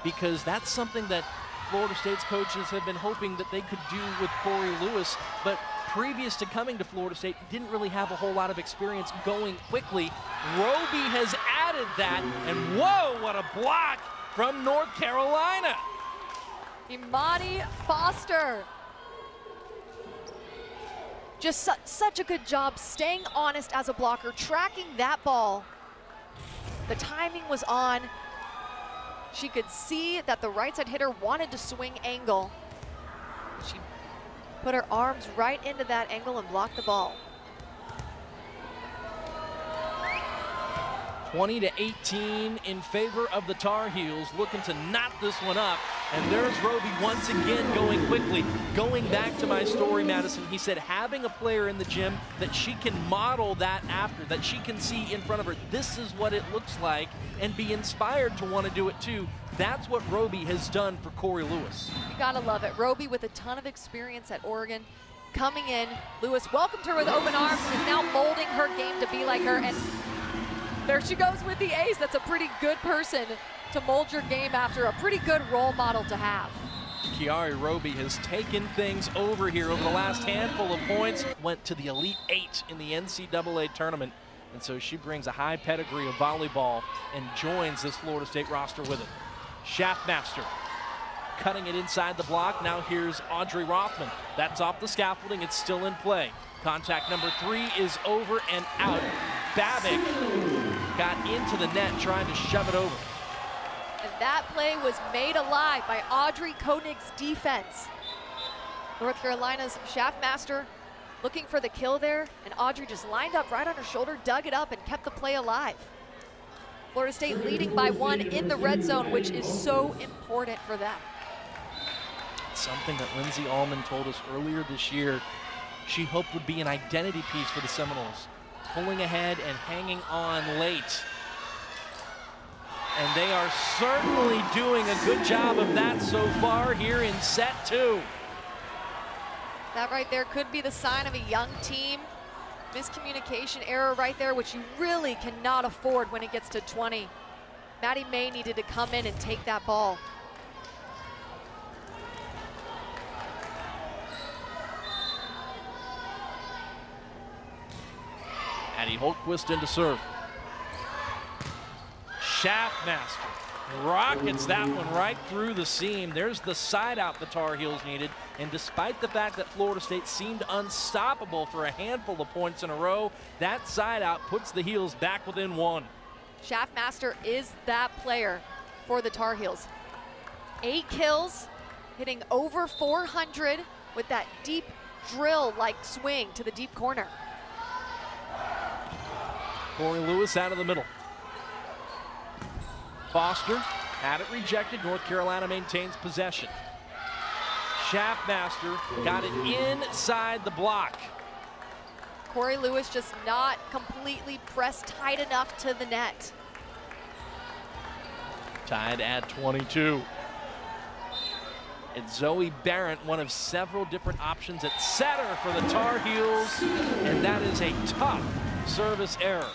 because that's something that Florida State's coaches have been hoping that they could do with Corey Lewis, but previous to coming to Florida State, didn't really have a whole lot of experience going quickly. Roby has added that, and whoa, what a block from North Carolina. Imani Foster. Just such a good job staying honest as a blocker, tracking that ball. The timing was on. She could see that the right side hitter wanted to swing angle. She put her arms right into that angle and blocked the ball. 20-18 in favor of the Tar Heels, looking to knot this one up. And there's Roby once again going quickly. Going back to my story, Madison, he said having a player in the gym that she can model that after, that she can see in front of her, this is what it looks like, and be inspired to want to do it too. That's what Roby has done for Corey Lewis. You gotta love it. Roby with a ton of experience at Oregon. Coming in, Lewis welcomed her with open arms and is now molding her game to be like her. And there she goes with the ace. That's a pretty good person to mold your game after, a pretty good role model to have. Kiari Roby has taken things over here over the last handful of points. Went to the Elite Eight in the NCAA tournament, and so she brings a high pedigree of volleyball and joins this Florida State roster with it. Schaffmaster cutting it inside the block. Now here's Audrey Rothman. That's off the scaffolding. It's still in play. Contact number 3 is over and out. Babick got into the net trying to shove it over. And that play was made alive by Audrey Koenig's defense. North Carolina's Schaffmaster looking for the kill there, and Audrey just lined up right on her shoulder, dug it up, and kept the play alive. Florida State leading by 1 in the red zone, which is so important for them. It's something that Lindsay Allman told us earlier this year she hoped would be an identity piece for the Seminoles, pulling ahead and hanging on late. And they are certainly doing a good job of that so far here in set 2. That right there could be the sign of a young team. Miscommunication error right there, which you really cannot afford when it gets to 20. Maddie May needed to come in and take that ball. Addie Holtquist into serve. Schaffmaster rockets that one right through the seam. There's the side out the Tar Heels needed. And despite the fact that Florida State seemed unstoppable for a handful of points in a row, that side out puts the Heels back within 1. Schaffmaster is that player for the Tar Heels. 8 kills, hitting over 400 with that deep drill-like swing to the deep corner. Corey Lewis out of the middle. Foster had it rejected. North Carolina maintains possession. Schaffmaster got it inside the block. Corey Lewis just not completely pressed tight enough to the net. Tied at 22. It's Zoe Barrett, one of several different options at setter for the Tar Heels, and that is a tough service error.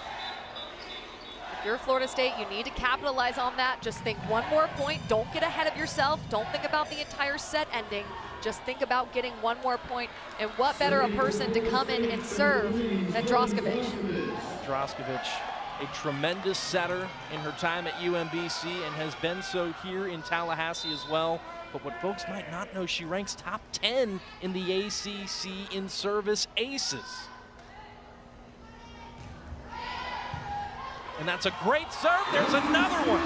If you're Florida State, you need to capitalize on that. Just think one more point. Don't get ahead of yourself. Don't think about the entire set ending. Just think about getting one more point. And what better a person to come in and serve than Droskovic. Droskovic, a tremendous setter in her time at UMBC and has been so here in Tallahassee as well. But what folks might not know, she ranks top 10 in the ACC in service aces. And that's a great serve. There's another one.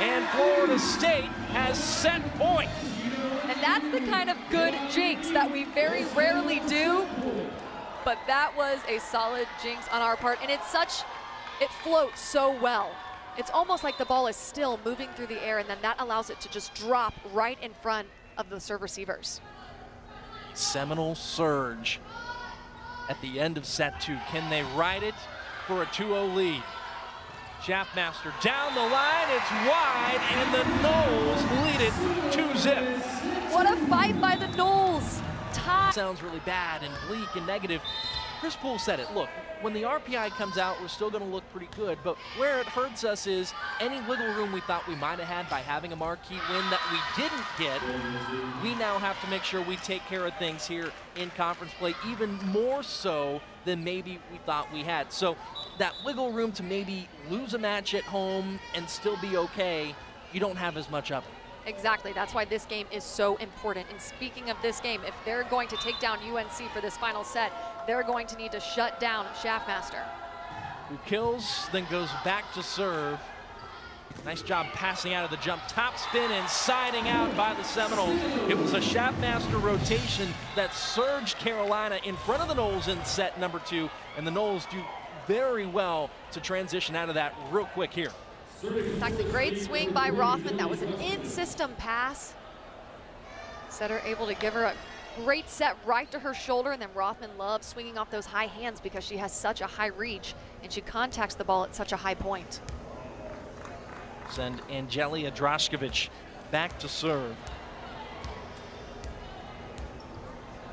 And Florida State has set point. And that's the kind of good jinx that we very rarely do. But that was a solid jinx on our part. And it's such, it floats so well. It's almost like the ball is still moving through the air, and then that allows it to just drop right in front of the serve receivers. Seminole surge at the end of set 2. Can they ride it for a 2-0 lead? Schaffmaster down the line, it's wide, and the Noles lead it 2-0. What a fight by the Noles. high. Sounds really bad and bleak and negative. Chris Poole said it. Look, when the RPI comes out, we're still going to look pretty good, but where it hurts us is any wiggle room we thought we might have had by having a marquee win that we didn't get, we now have to make sure we take care of things here in conference play, even more so than maybe we thought we had. So that wiggle room to maybe lose a match at home and still be okay, you don't have as much of it. Exactly, that's why this game is so important. And speaking of this game, if they're going to take down UNC for this final set, they're going to need to shut down Schaffmaster. Who kills, then goes back to serve. Nice job passing out of the jump. Top spin and siding out by the Seminoles. It was a Schaffmaster rotation that surged Carolina in front of the Noles in set number 2, and the Noles do very well to transition out of that real quick here. In fact, the great swing by Rothman. That was an in-system pass. Setter able to give her a great set right to her shoulder, and then Rothman loves swinging off those high hands because she has such a high reach, and she contacts the ball at such a high point. Send Angelia Draskovic back to serve.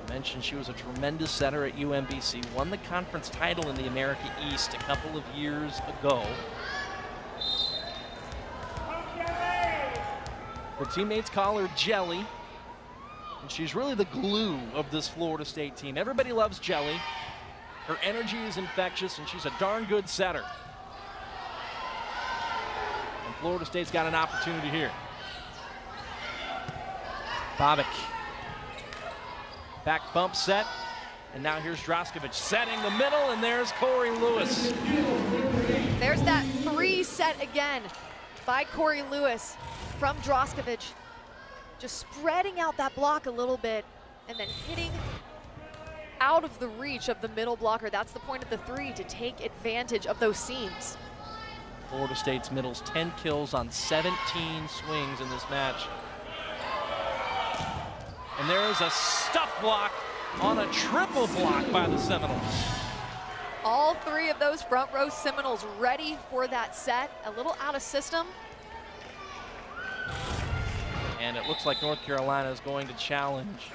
I mentioned she was a tremendous setter at UMBC, won the conference title in the America East a couple of years ago. Her teammates call her Jelly, and she's really the glue of this Florida State team. Everybody loves Jelly. Her energy is infectious, and she's a darn good setter. And Florida State's got an opportunity here. Bobic. Back bump set, and now here's Draskovic setting the middle, and there's Corey Lewis. There's that 3 set again by Corey Lewis from Draskovic, just spreading out that block a little bit and then hitting out of the reach of the middle blocker. That's the point of the 3, to take advantage of those seams. Florida State's middles 10 kills on 17 swings in this match. And there is a stuff block on a triple block by the Seminoles. All 3 of those front row Seminoles ready for that set, a little out of system. And it looks like North Carolina is going to challenge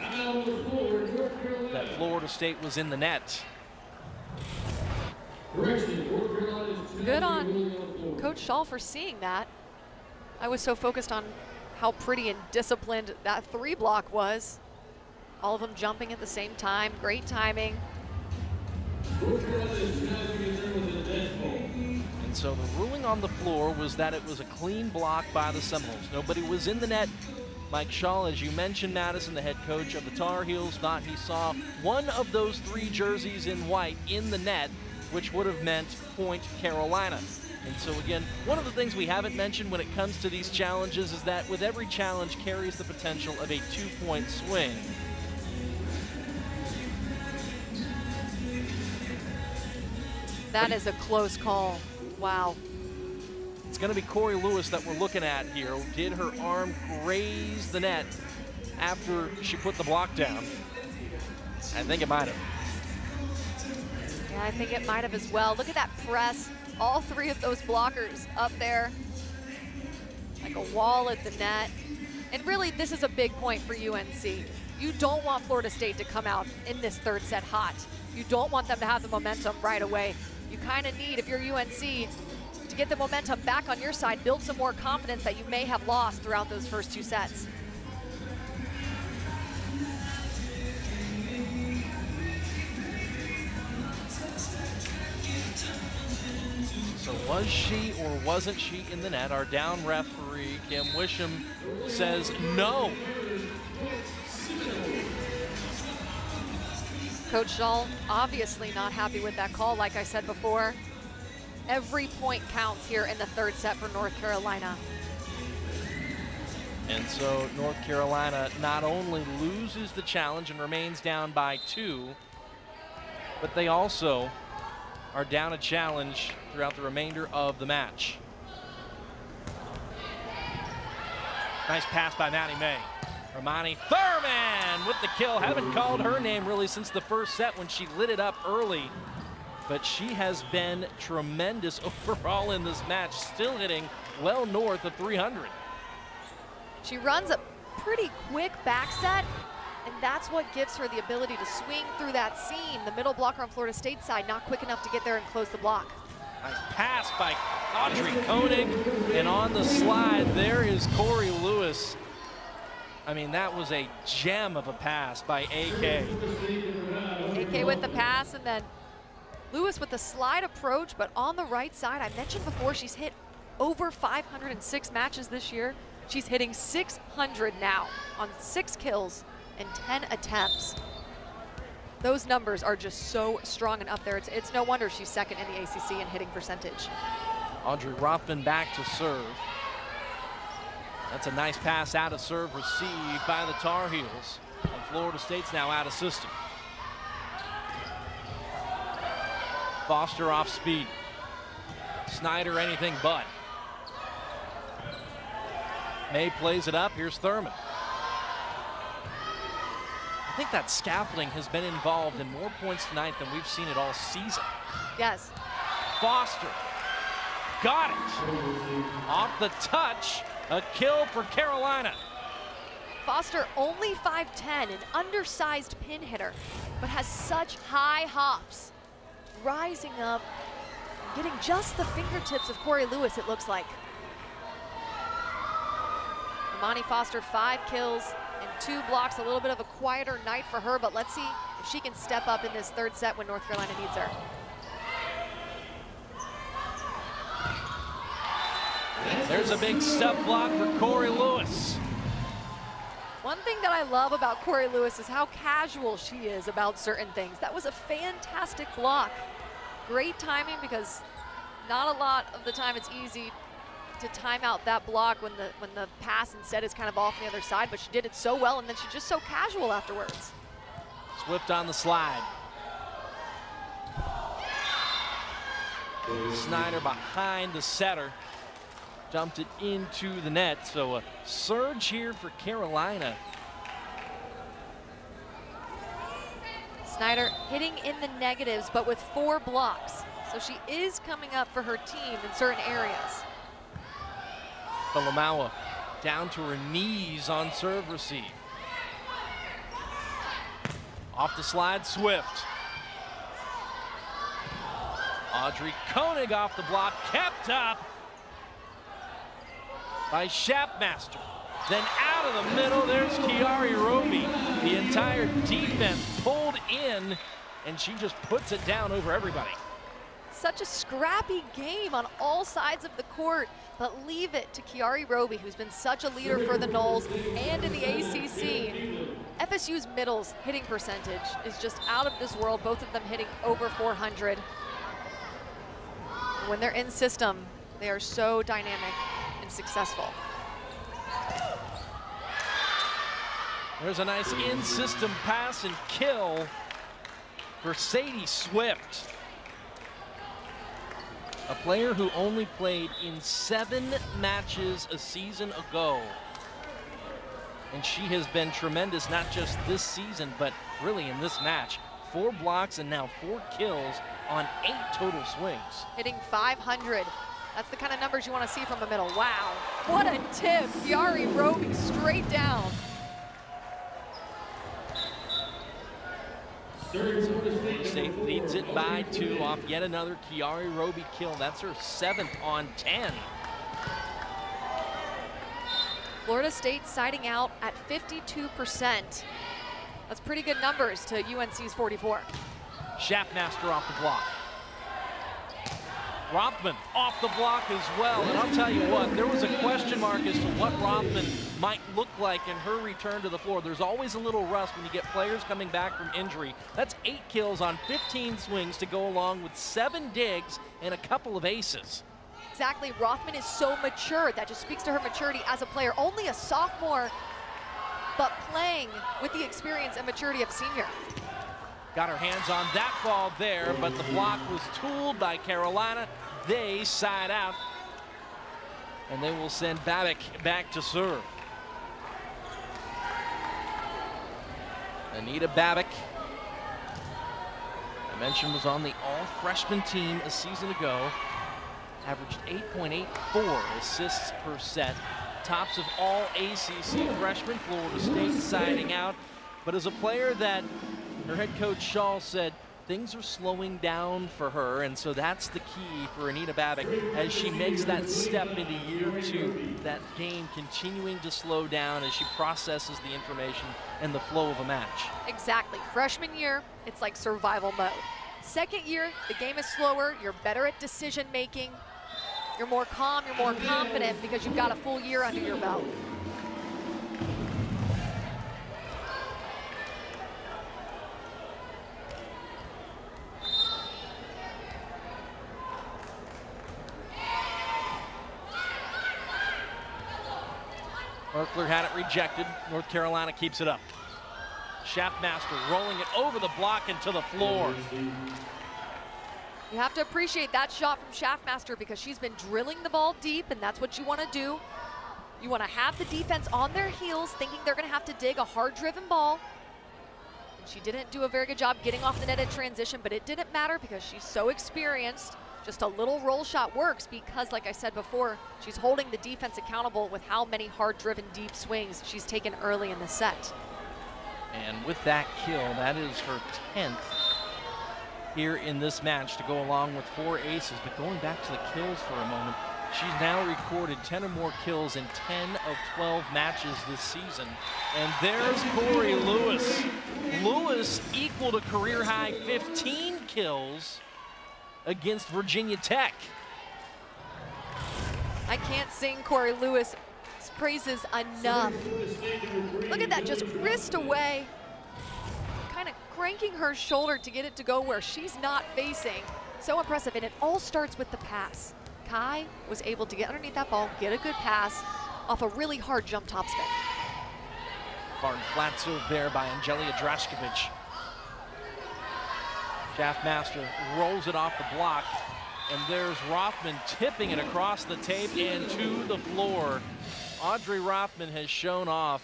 that Florida State was in the net. Good on Coach Shaw for seeing that. I was so focused on how pretty and disciplined that 3 block was. All of them jumping at the same time, great timing. And so the ruling on the floor was that it was a clean block by the Seminoles. Nobody was in the net. Mike Shaw, as you mentioned, Madison, the head coach of the Tar Heels, thought he saw one of those 3 jerseys in white in the net, which would have meant point Carolina. And so again, one of the things we haven't mentioned when it comes to these challenges is that with every challenge carries the potential of a 2-point swing. That is a close call. Wow. It's going to be Corey Lewis that we're looking at here. Did her arm graze the net after she put the block down? I think it might have. Yeah, I think it might have as well. Look at that press. All 3 of those blockers up there like a wall at the net. And really, this is a big point for UNC. You don't want Florida State to come out in this 3rd set hot. You don't want them to have the momentum right away. You kind of need, if you're UNC, to get the momentum back on your side, build some more confidence that you may have lost throughout those first 2 sets. So was she or wasn't she in the net? Our down referee, Kim Wisham, says no. Coach Shaw obviously not happy with that call, like I said before. Every point counts here in the 3rd set for North Carolina. And so North Carolina not only loses the challenge and remains down by 2, but they also are down a challenge throughout the remainder of the match. Nice pass by Maddie May. Romani Thurman with the kill. Haven't called her name really since the 1st set when she lit it up early. But she has been tremendous overall in this match, still hitting well north of 300. She runs a pretty quick back set, And that's what gives her the ability to swing through that seam. The middle blocker on Florida State side not quick enough to get there and close the block. Nice pass by Audrey Koenig, and on the slide, there is Corey Lewis. I mean, that was a gem of a pass by AK. AK with the pass, and then Lewis with the slide approach, but on the right side. I mentioned before, she's hit over 506 matches this year. She's hitting 600 now on 6 kills and 10 attempts. Those numbers are just so strong and up there. It's no wonder she's second in the ACC in hitting percentage. Audrey Rothman back to serve. That's a nice pass out of serve received by the Tar Heels. And Florida State's now out of system. Foster off speed. Snyder anything but. May plays it up. Here's Thurman. I think that scaffolding has been involved in more points tonight than we've seen it all season. Yes. Foster got it. Off the touch, a kill for Carolina. Foster only 5'10", an undersized pin hitter, but has such high hops. Rising up, getting just the fingertips of Corey Lewis, it looks like. Imani Foster, 5 kills and 2 blocks, a little bit of a quieter night for her, but let's see if she can step up in this third set when North Carolina needs her. There's a big step block for Corey Lewis. One thing that I love about Corey Lewis is how casual she is about certain things. That was a fantastic block. Great timing, because not a lot of the time it's easy to time out that block when the pass instead is kind of off on the other side, but she did it so well, and then she's just so casual afterwards. Swift on the slide. Snyder behind the setter. Dumped it into the net, so a surge here for Carolina. Snyder hitting in the negatives, but with 4 blocks. So she is coming up for her team in certain areas. Filamawa down to her knees on serve receive. Off the slide, Swift. Audrey Koenig off the block, kept up by Schaffmaster. Then out of the middle, there's Kiari Roby. The entire defense pulled in, and she just puts it down over everybody. Such a scrappy game on all sides of the court, but leave it to Kiari Roby, who's been such a leader for the Noles and in the ACC. FSU's middles hitting percentage is just out of this world, both of them hitting over 400. When they're in system, they are so dynamic and successful. There's a nice in-system pass and kill for Sadie Swift. A player who only played in 7 matches a season ago. And she has been tremendous, not just this season, but really in this match. 4 blocks and now 4 kills on 8 total swings. Hitting 500. That's the kind of numbers you want to see from a middle. Wow, what a tip. Kiari Roby straight down. Florida State leads it by 2 off yet another Kiari Roby kill. That's her 7th on 10. Florida State siding out at 52%. That's pretty good numbers to UNC's 44. Schaffmaster off the block. Rothman off the block as well. And I'll tell you what, there was a question mark as to what Rothman might look like in her return to the floor. There's always a little rust when you get players coming back from injury. That's 8 kills on 15 swings to go along with 7 digs and a couple of aces. Exactly, Rothman is so mature. That just speaks to her maturity as a player. Only a sophomore, but playing with the experience and maturity of a senior. Got her hands on that ball there, but the block was tooled by Carolina. They side out, and they will send Babic back to serve. Anita Babic, I mentioned, was on the all-freshman team a season ago. Averaged 8.84 assists per set. Tops of all ACC freshmen. Florida State siding out but as a player that her head coach Shaw said things are slowing down for her, and so that's the key for Anita Babick as she makes that step into year 2, that game continuing to slow down as she processes the information and the flow of a match. Exactly. Freshman year, it's like survival mode. Second year, the game is slower, you're better at decision making, you're more calm, you're more confident because you've got a full year under your belt. Merkler had it rejected. North Carolina keeps it up. Schaffmaster rolling it over the block and to the floor. You have to appreciate that shot from Schaffmaster because she's been drilling the ball deep, and that's what you want to do. You want to have the defense on their heels, thinking they're going to have to dig a hard-driven ball. And she didn't do a very good job getting off the net at transition, but it didn't matter because she's so experienced. Just a little roll shot works because, like I said before, she's holding the defense accountable with how many hard-driven deep swings she's taken early in the set. And with that kill, that is her 10th here in this match to go along with 4 aces. But going back to the kills for a moment, she's now recorded 10 or more kills in 10 of 12 matches this season. And there's Corey Lewis. Lewis equaled a career-high 15 kills against Virginia Tech. I can't sing Corey Lewis' praises enough. Look at that, just wrist away, kind of cranking her shoulder to get it to go where she's not facing. So impressive, and it all starts with the pass. Kai was able to get underneath that ball, get a good pass off a really hard jump topspin. Hard flat serve there by Angelia Draskovic. Schaffmaster rolls it off the block, and there's Rothman tipping it across the tape and to the floor. Audrey Rothman has shown off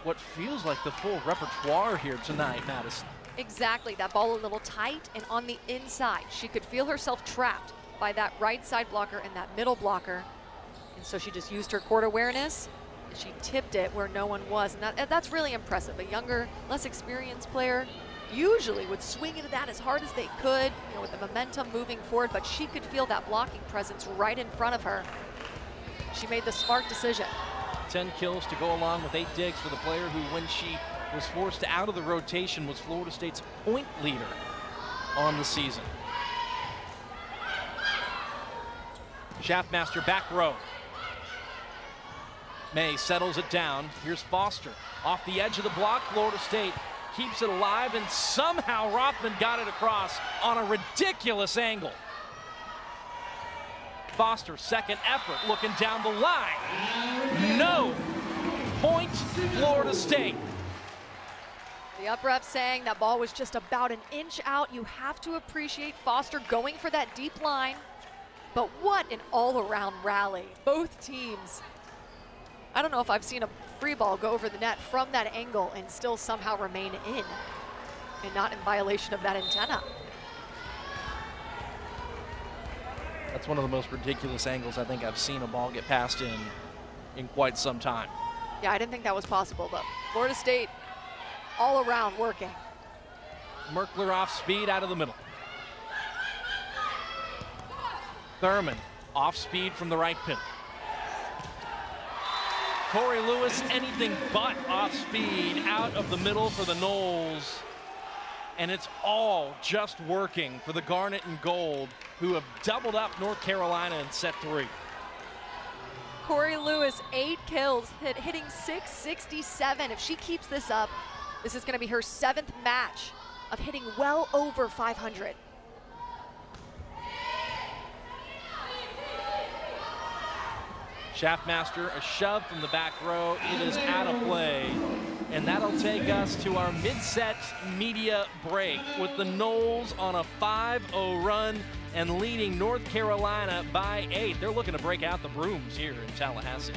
what feels like the full repertoire here tonight, Madison. Exactly, that ball a little tight and on the inside. She could feel herself trapped by that right side blocker and that middle blocker. And so she just used her court awareness and she tipped it where no one was. And that's really impressive. A younger, less experienced player usually would swing into that as hard as they could, you know, with the momentum moving forward, but she could feel that blocking presence right in front of her. She made the smart decision. 10 kills to go along with 8 digs for the player who, when she was forced out of the rotation, was Florida State's point leader on the season. Schaffmaster back row. May settles it down. Here's Foster. Off the edge of the block, Florida State keeps it alive, and somehow Rothman got it across on a ridiculous angle. Foster, second effort, looking down the line. No! Point, Florida State. The up rep saying that ball was just about an inch out. You have to appreciate Foster going for that deep line. But what an all-around rally. Both teams. I don't know if I've seen a free ball go over the net from that angle and still somehow remain in and not in violation of that antenna. That's one of the most ridiculous angles I think I've seen a ball get passed in quite some time. Yeah, I didn't think that was possible, but Florida State all around working. Merkler off speed out of the middle. Thurman off speed from the right pin. Corey Lewis anything but off speed out of the middle for the Noles. And it's all just working for the Garnet and Gold, who have doubled up North Carolina in set 3. Corey Lewis, 8 kills, hitting .667. If she keeps this up, this is going to be her 7th match of hitting well over 500. Schaffmaster, a shove from the back row. It is out of play. And that'll take us to our mid-set media break with the Noles on a 5-0 run and leading North Carolina by 8. They're looking to break out the brooms here in Tallahassee.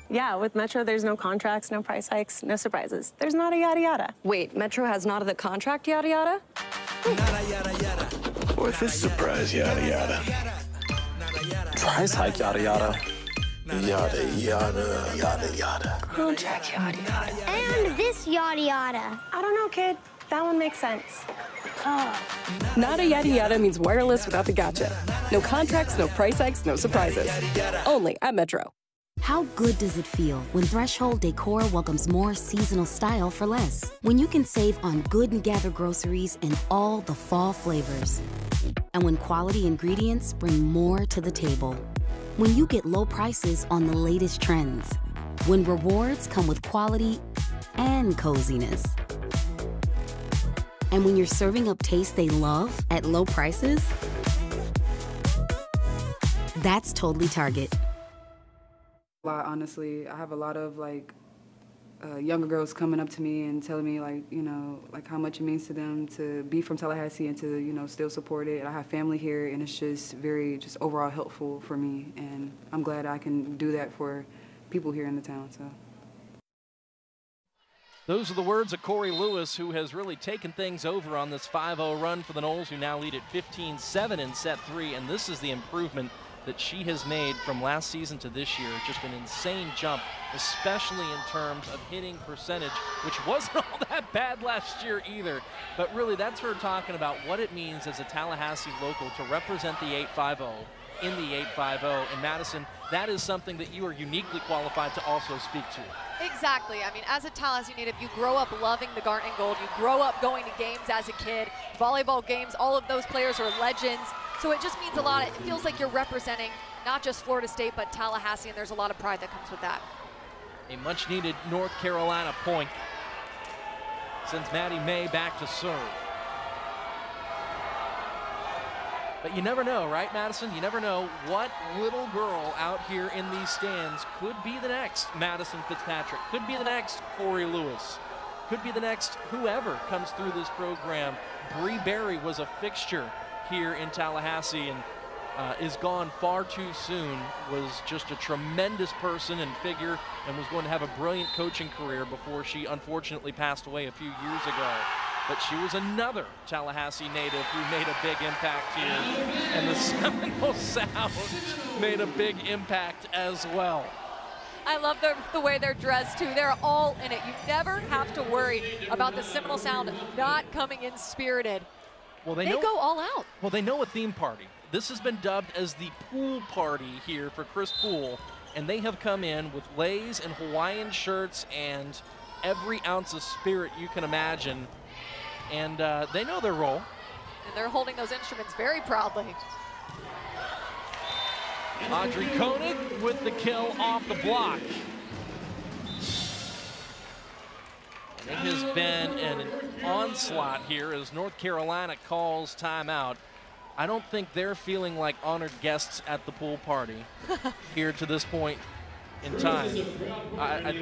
Yeah, with Metro, there's no contracts, no price hikes, no surprises. There's not a yada yada. Wait, Metro has not the contract yada yada? Or if it's surprise yada yada. Price hike yada yada. Yada, yada, yada, yada. Contract yada yada. And this yada yada. I don't know, kid. That one makes sense. Nada yada yada means wireless without the gotcha. No contracts, no price hikes, no surprises. Only at Metro. How good does it feel when Threshold Decor welcomes more seasonal style for less? When you can save on Good and Gather groceries and all the fall flavors. And when quality ingredients bring more to the table. When you get low prices on the latest trends. When rewards come with quality and coziness. And when you're serving up taste they love at low prices, that's totally Target. Honestly, I have a lot of younger girls coming up to me and telling me how much it means to them to be from Tallahassee and to still support it. I have family here, and it's just very overall helpful for me, and I'm glad I can do that for people here in the town. So. Those are the words of Corey Lewis, who has really taken things over on this 5-0 run for the Noles, who now lead at 15-7 in set 3, and this is the improvement that she has made from last season to this year. Just an insane jump, especially in terms of hitting percentage, which wasn't all that bad last year either. But really, that's her talking about what it means as a Tallahassee local to represent the 8-5-0 in the 8-5-0. And Madison, that is something that you are uniquely qualified to also speak to. Exactly. I mean, as a Tallahassee native, you grow up loving the Garnet and Gold. You grow up going to games as a kid, volleyball games. All of those players are legends. So it just means a lot. It feels like you're representing not just Florida State, but Tallahassee, and there's a lot of pride that comes with that. A much-needed North Carolina point sends Maddie May back to serve. But you never know, right, Madison? You never know what little girl out here in these stands could be the next Madison Fitzpatrick, could be the next Corey Lewis, could be the next whoever comes through this program. Bree Berry was a fixture here in Tallahassee and is gone far too soon. Was just a tremendous person and figure, and was going to have a brilliant coaching career before she unfortunately passed away a few years ago. But she was another Tallahassee native who made a big impact here, and the Seminole Sound made a big impact as well. I love the way they're dressed too. They're all in it. You never have to worry about the Seminole Sound not coming in spirited. Well, they go all out. Well, they know a theme party. This has been dubbed as the pool party here for Chris Poole, and they have come in with leis and Hawaiian shirts and every ounce of spirit you can imagine. And they know their role. And they're holding those instruments very proudly. Audrey Koenig with the kill off the block. It has been an onslaught here as North Carolina calls timeout. I don't think they're feeling like honored guests at the pool party here to this point in time.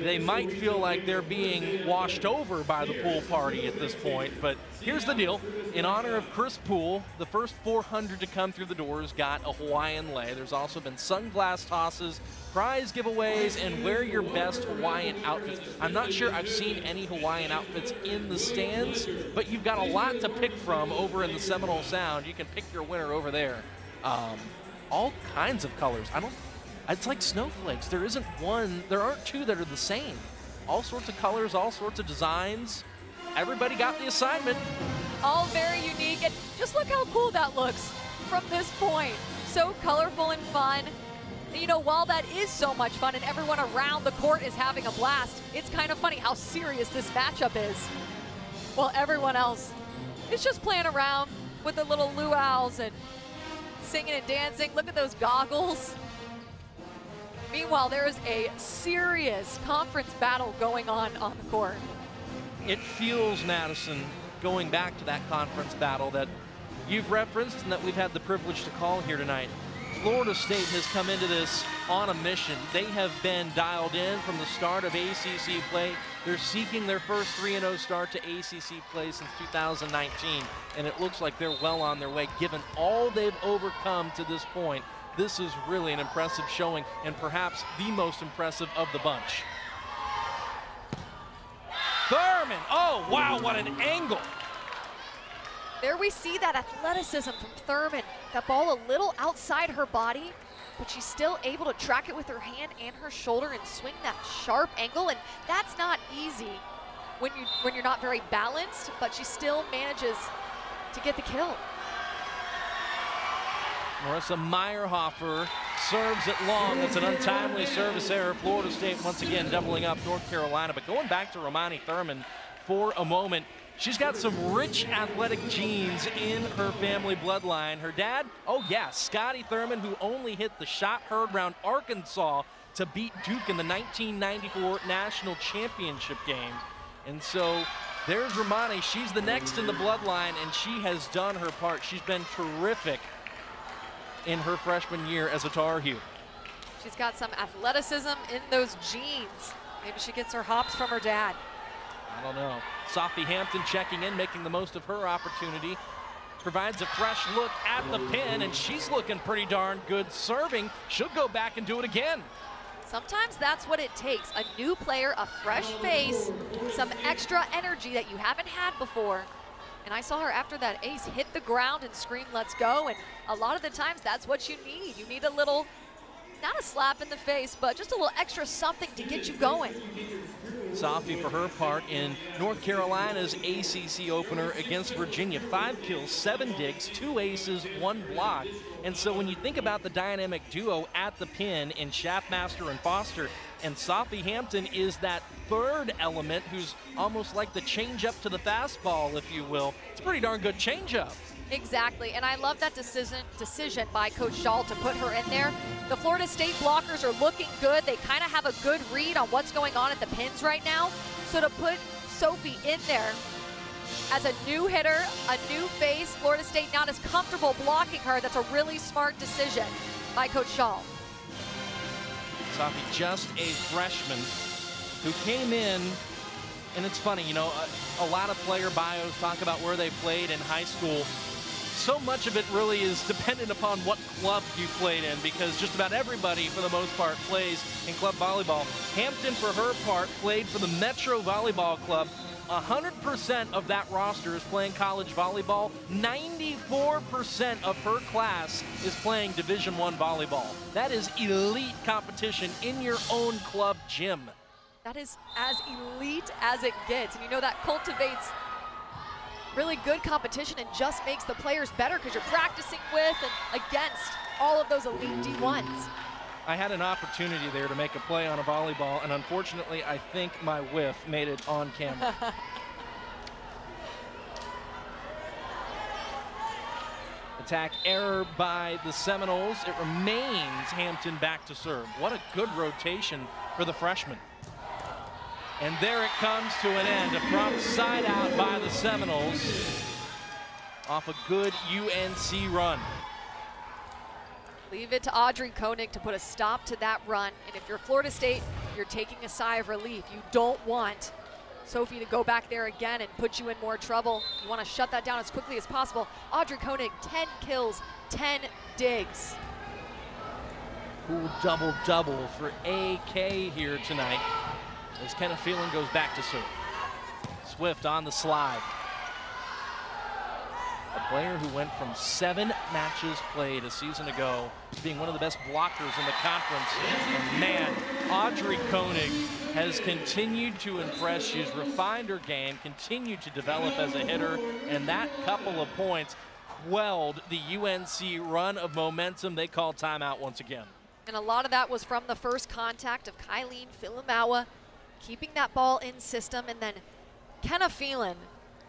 They might feel like they're being washed over by the pool party at this point, but here's the deal. In honor of Chris Poole, the first 400 to come through the doors got a Hawaiian lei. There's also been sunglass tosses, prize giveaways, and wear your best Hawaiian outfits. I'm not sure I've seen any Hawaiian outfits in the stands, but you've got a lot to pick from over in the Seminole Sound. You can pick your winner over there. All kinds of colors. It's like snowflakes. There isn't one, there aren't two that are the same. All sorts of colors, all sorts of designs. Everybody got the assignment. All very unique, and just look how cool that looks from this point. So colorful and fun. You know, while that is so much fun and everyone around the court is having a blast, it's kind of funny how serious this matchup is. While everyone else is just playing around with the little luau's and singing and dancing. Look at those goggles. Meanwhile, there is a serious conference battle going on the court. It feels, Madison, going back to that conference battle that you've referenced and that we've had the privilege to call here tonight. Florida State has come into this on a mission. They have been dialed in from the start of ACC play. They're seeking their first 3-0 start to ACC play since 2019, and it looks like they're well on their way given all they've overcome to this point. This is really an impressive showing, and perhaps the most impressive of the bunch. Thurman, oh wow, what an angle. There we see that athleticism from Thurman. That ball a little outside her body, but she's still able to track it with her hand and her shoulder and swing that sharp angle, and that's not easy when you're not very balanced, but she still manages to get the kill. Marissa Meyerhofer serves it long. It's an untimely service error. Florida State once again doubling up North Carolina. But going back to Romani Thurman for a moment, she's got some rich athletic genes in her family bloodline. Her dad, oh yeah, Scotty Thurman, who only hit the shot heard round Arkansas to beat Duke in the 1994 national championship game. And so there's Romani. She's the next in the bloodline, and she has done her part. She's been terrific in her freshman year as a Tar Heel. She's got some athleticism in those genes. Maybe she gets her hops from her dad. I don't know. Sophie Hampton checking in, making the most of her opportunity. Provides a fresh look at the pin, and she's looking pretty darn good serving. She'll go back and do it again. Sometimes that's what it takes. A new player, a fresh face, some extra energy that you haven't had before. And I saw her after that ace hit the ground and scream, "Let's go." And a lot of the times that's what you need. You need a little, not a slap in the face, but just a little extra something to get you going. Sophie, for her part, in North Carolina's ACC opener against Virginia, 5 kills, 7 digs, 2 aces, 1 block. And so when you think about the dynamic duo at the pin in Schaffmaster and Foster, and Sophie Hampton is that third element who's almost like the changeup to the fastball, if you will. It's a pretty darn good changeup. Exactly, and I love that decision by Coach Shaw to put her in there. The Florida State blockers are looking good. They kind of have a good read on what's going on at the pins right now. So to put Sophie in there as a new hitter, a new face, Florida State not as comfortable blocking her, that's a really smart decision by Coach Shaw. Sophie, just a freshman who came in, and it's funny, you know, a lot of player bios talk about where they played in high school. So much of it really is dependent upon what club you played in, because just about everybody, for the most part, plays in club volleyball. Hampton, for her part, played for the Metro Volleyball Club. 100% of that roster is playing college volleyball. 94% of her class is playing Division I volleyball. That is elite competition in your own club gym. That is as elite as it gets. And you know that cultivates really good competition and just makes the players better because you're practicing with and against all of those elite D1s. I had an opportunity there to make a play on a volleyball, and unfortunately, I think my whiff made it on camera. Attack error by the Seminoles. It remains Hampton back to serve. What a good rotation for the freshman. And there it comes to an end. A prompt side out by the Seminoles off a good UNC run. Leave it to Audrey Koenig to put a stop to that run. And if you're Florida State, you're taking a sigh of relief. You don't want Sophie to go back there again and put you in more trouble. You want to shut that down as quickly as possible. Audrey Koenig, 10 kills, 10 digs. Cool double-double for AK here tonight, as Kenneth Phelan goes back to serve. Swift on the slide. A player who went from 7 matches played a season ago to being one of the best blockers in the conference. And man, Audrey Koenig has continued to impress. She's refined her game, continued to develop as a hitter, and that couple of points quelled the UNC run of momentum. They call timeout once again. And a lot of that was from the first contact of Kylene Filamawa, keeping that ball in system, and then Kenna Phelan,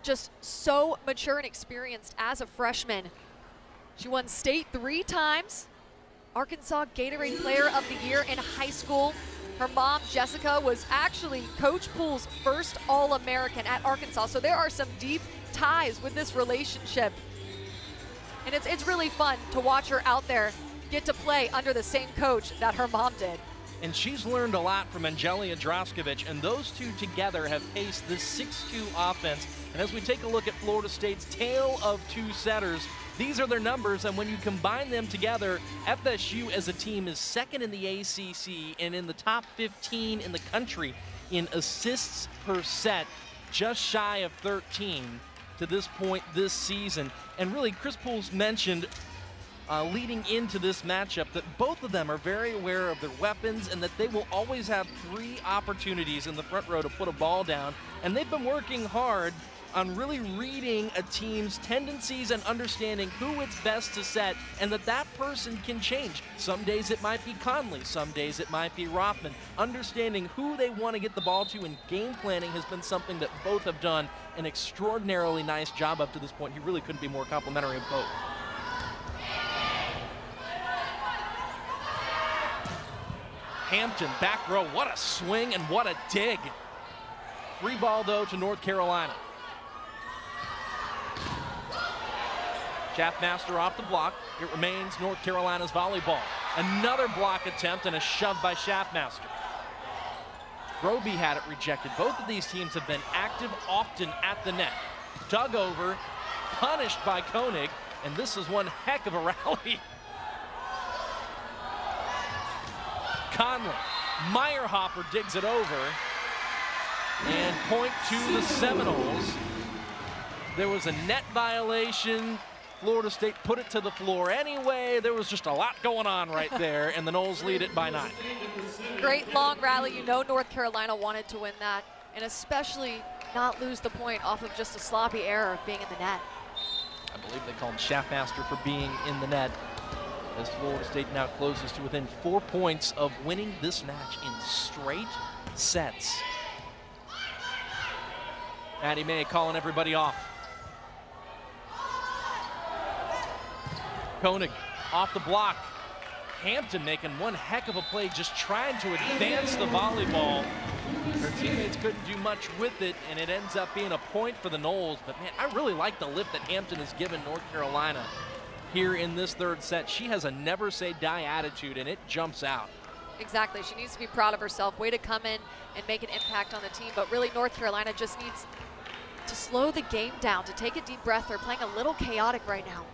just so mature and experienced as a freshman. She won state 3 times, Arkansas Gatorade Player of the Year in high school. Her mom, Jessica, was actually Coach Poole's first All-American at Arkansas, so there are some deep ties with this relationship. And it's really fun to watch her out there get to play under the same coach that her mom did. And she's learned a lot from Angelia Draskovic, and those two together have paced this 6-2 offense. And as we take a look at Florida State's tale of 2 setters, these are their numbers, and when you combine them together, FSU as a team is 2nd in the ACC and in the top 15 in the country in assists per set, just shy of 13 to this point this season. And really, Chris Poole's mentioned leading into this matchup that both of them are very aware of their weapons and that they will always have 3 opportunities in the front row to put a ball down. And they've been working hard on really reading a team's tendencies and understanding who it's best to set, and that person can change. Some days it might be Conley, some days it might be Rothman. Understanding who they want to get the ball to and game planning has been something that both have done an extraordinarily nice job up to this point. He really couldn't be more complimentary of both. Hampton, back row, what a swing and what a dig. Free ball, though, to North Carolina. Schaffmaster off the block. It remains North Carolina's volleyball. Another block attempt and a shove by Schaffmaster. Roby had it rejected. Both of these teams have been active often at the net. Dug over, punished by Koenig, and this is one heck of a rally. Conley, Meyerhofer digs it over, and point to the Seminoles. There was a net violation. Florida State put it to the floor anyway. There was just a lot going on right there, and the Noles lead it by 9. Great long rally. You know North Carolina wanted to win that, and especially not lose the point off of just a sloppy error of being in the net. I believe they called Schaffmaster for being in the net, as Florida State now closes to within 4 points of winning this match in straight sets. Maddie May calling everybody off. Koenig off the block. Hampton making one heck of a play, just trying to advance the volleyball. Her teammates couldn't do much with it, and it ends up being a point for the Noles. But man, I really like the lift that Hampton has given North Carolina here in this 3rd set. She has a never say die attitude, and it jumps out. Exactly, she needs to be proud of herself. Way to come in and make an impact on the team, but really North Carolina just needs to slow the game down, to take a deep breath. They're playing a little chaotic right now.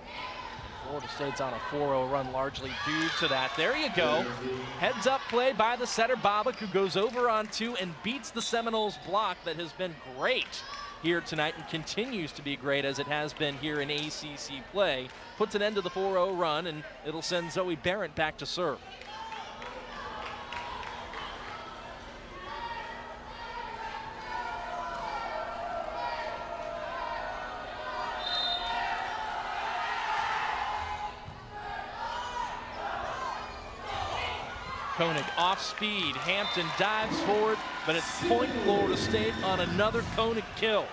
Florida State's on a 4-0 run largely due to that. There you go. Heads up play by the setter Bobick, who goes over on 2 and beats the Seminoles block that has been great here tonight and continues to be great as it has been here in ACC play. Puts an end to the 4-0 run, and it'll send Zoe Barrett back to serve. Koenig off speed. Hampton dives forward, but it's point Florida State on another Koenig kill.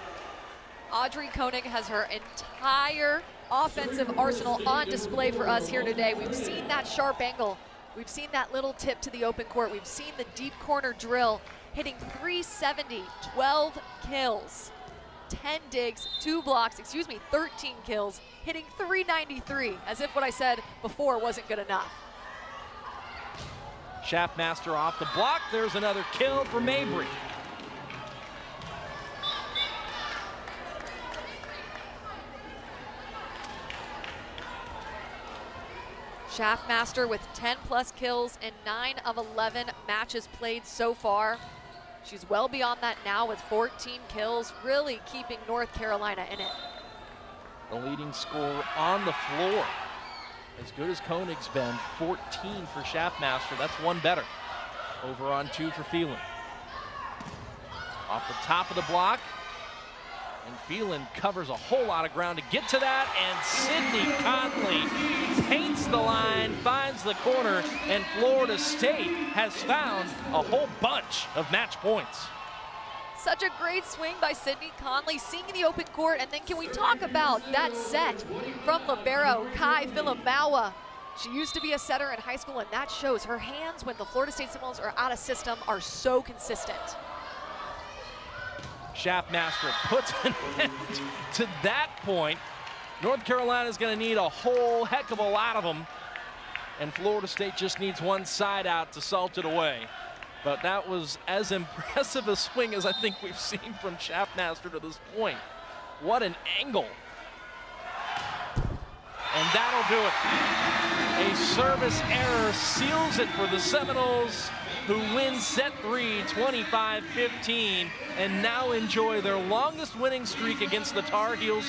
Audrey Koenig has her entire offensive arsenal on display for us here today. We've seen that sharp angle. We've seen that little tip to the open court. We've seen the deep corner drill, hitting 370, 12 kills, 10 digs, 2 blocks, 13 kills, hitting 393, as if what I said before wasn't good enough. Schaffmaster off the block. There's another kill for Mabry. Schaffmaster with 10+ kills in 9 of 11 matches played so far. She's well beyond that now with 14 kills, really keeping North Carolina in it. The leading scorer on the floor. As good as Koenig's been, 14 for Schaffmaster. That's one better. Over on 2 for Phelan. Off the top of the block. And Phelan covers a whole lot of ground to get to that. And Sydney Conley paints the line, finds the corner, and Florida State has found a whole bunch of match points. Such a great swing by Sydney Conley, seeing the open court. And then can we talk about that set from libero Kai Filamawa? She used to be a setter in high school, and that shows. Her hands, when the Florida State Seminoles are out of system, are so consistent. Schaffmaster puts an end to that point. North Carolina's going to need a whole heck of a lot of them, and Florida State just needs one side out to salt it away. But that was as impressive a swing as I think we've seen from Schaffmaster to this point. What an angle. And that'll do it. A service error seals it for the Seminoles, who win set 3, 25-15, and now enjoy their longest winning streak against the Tar Heels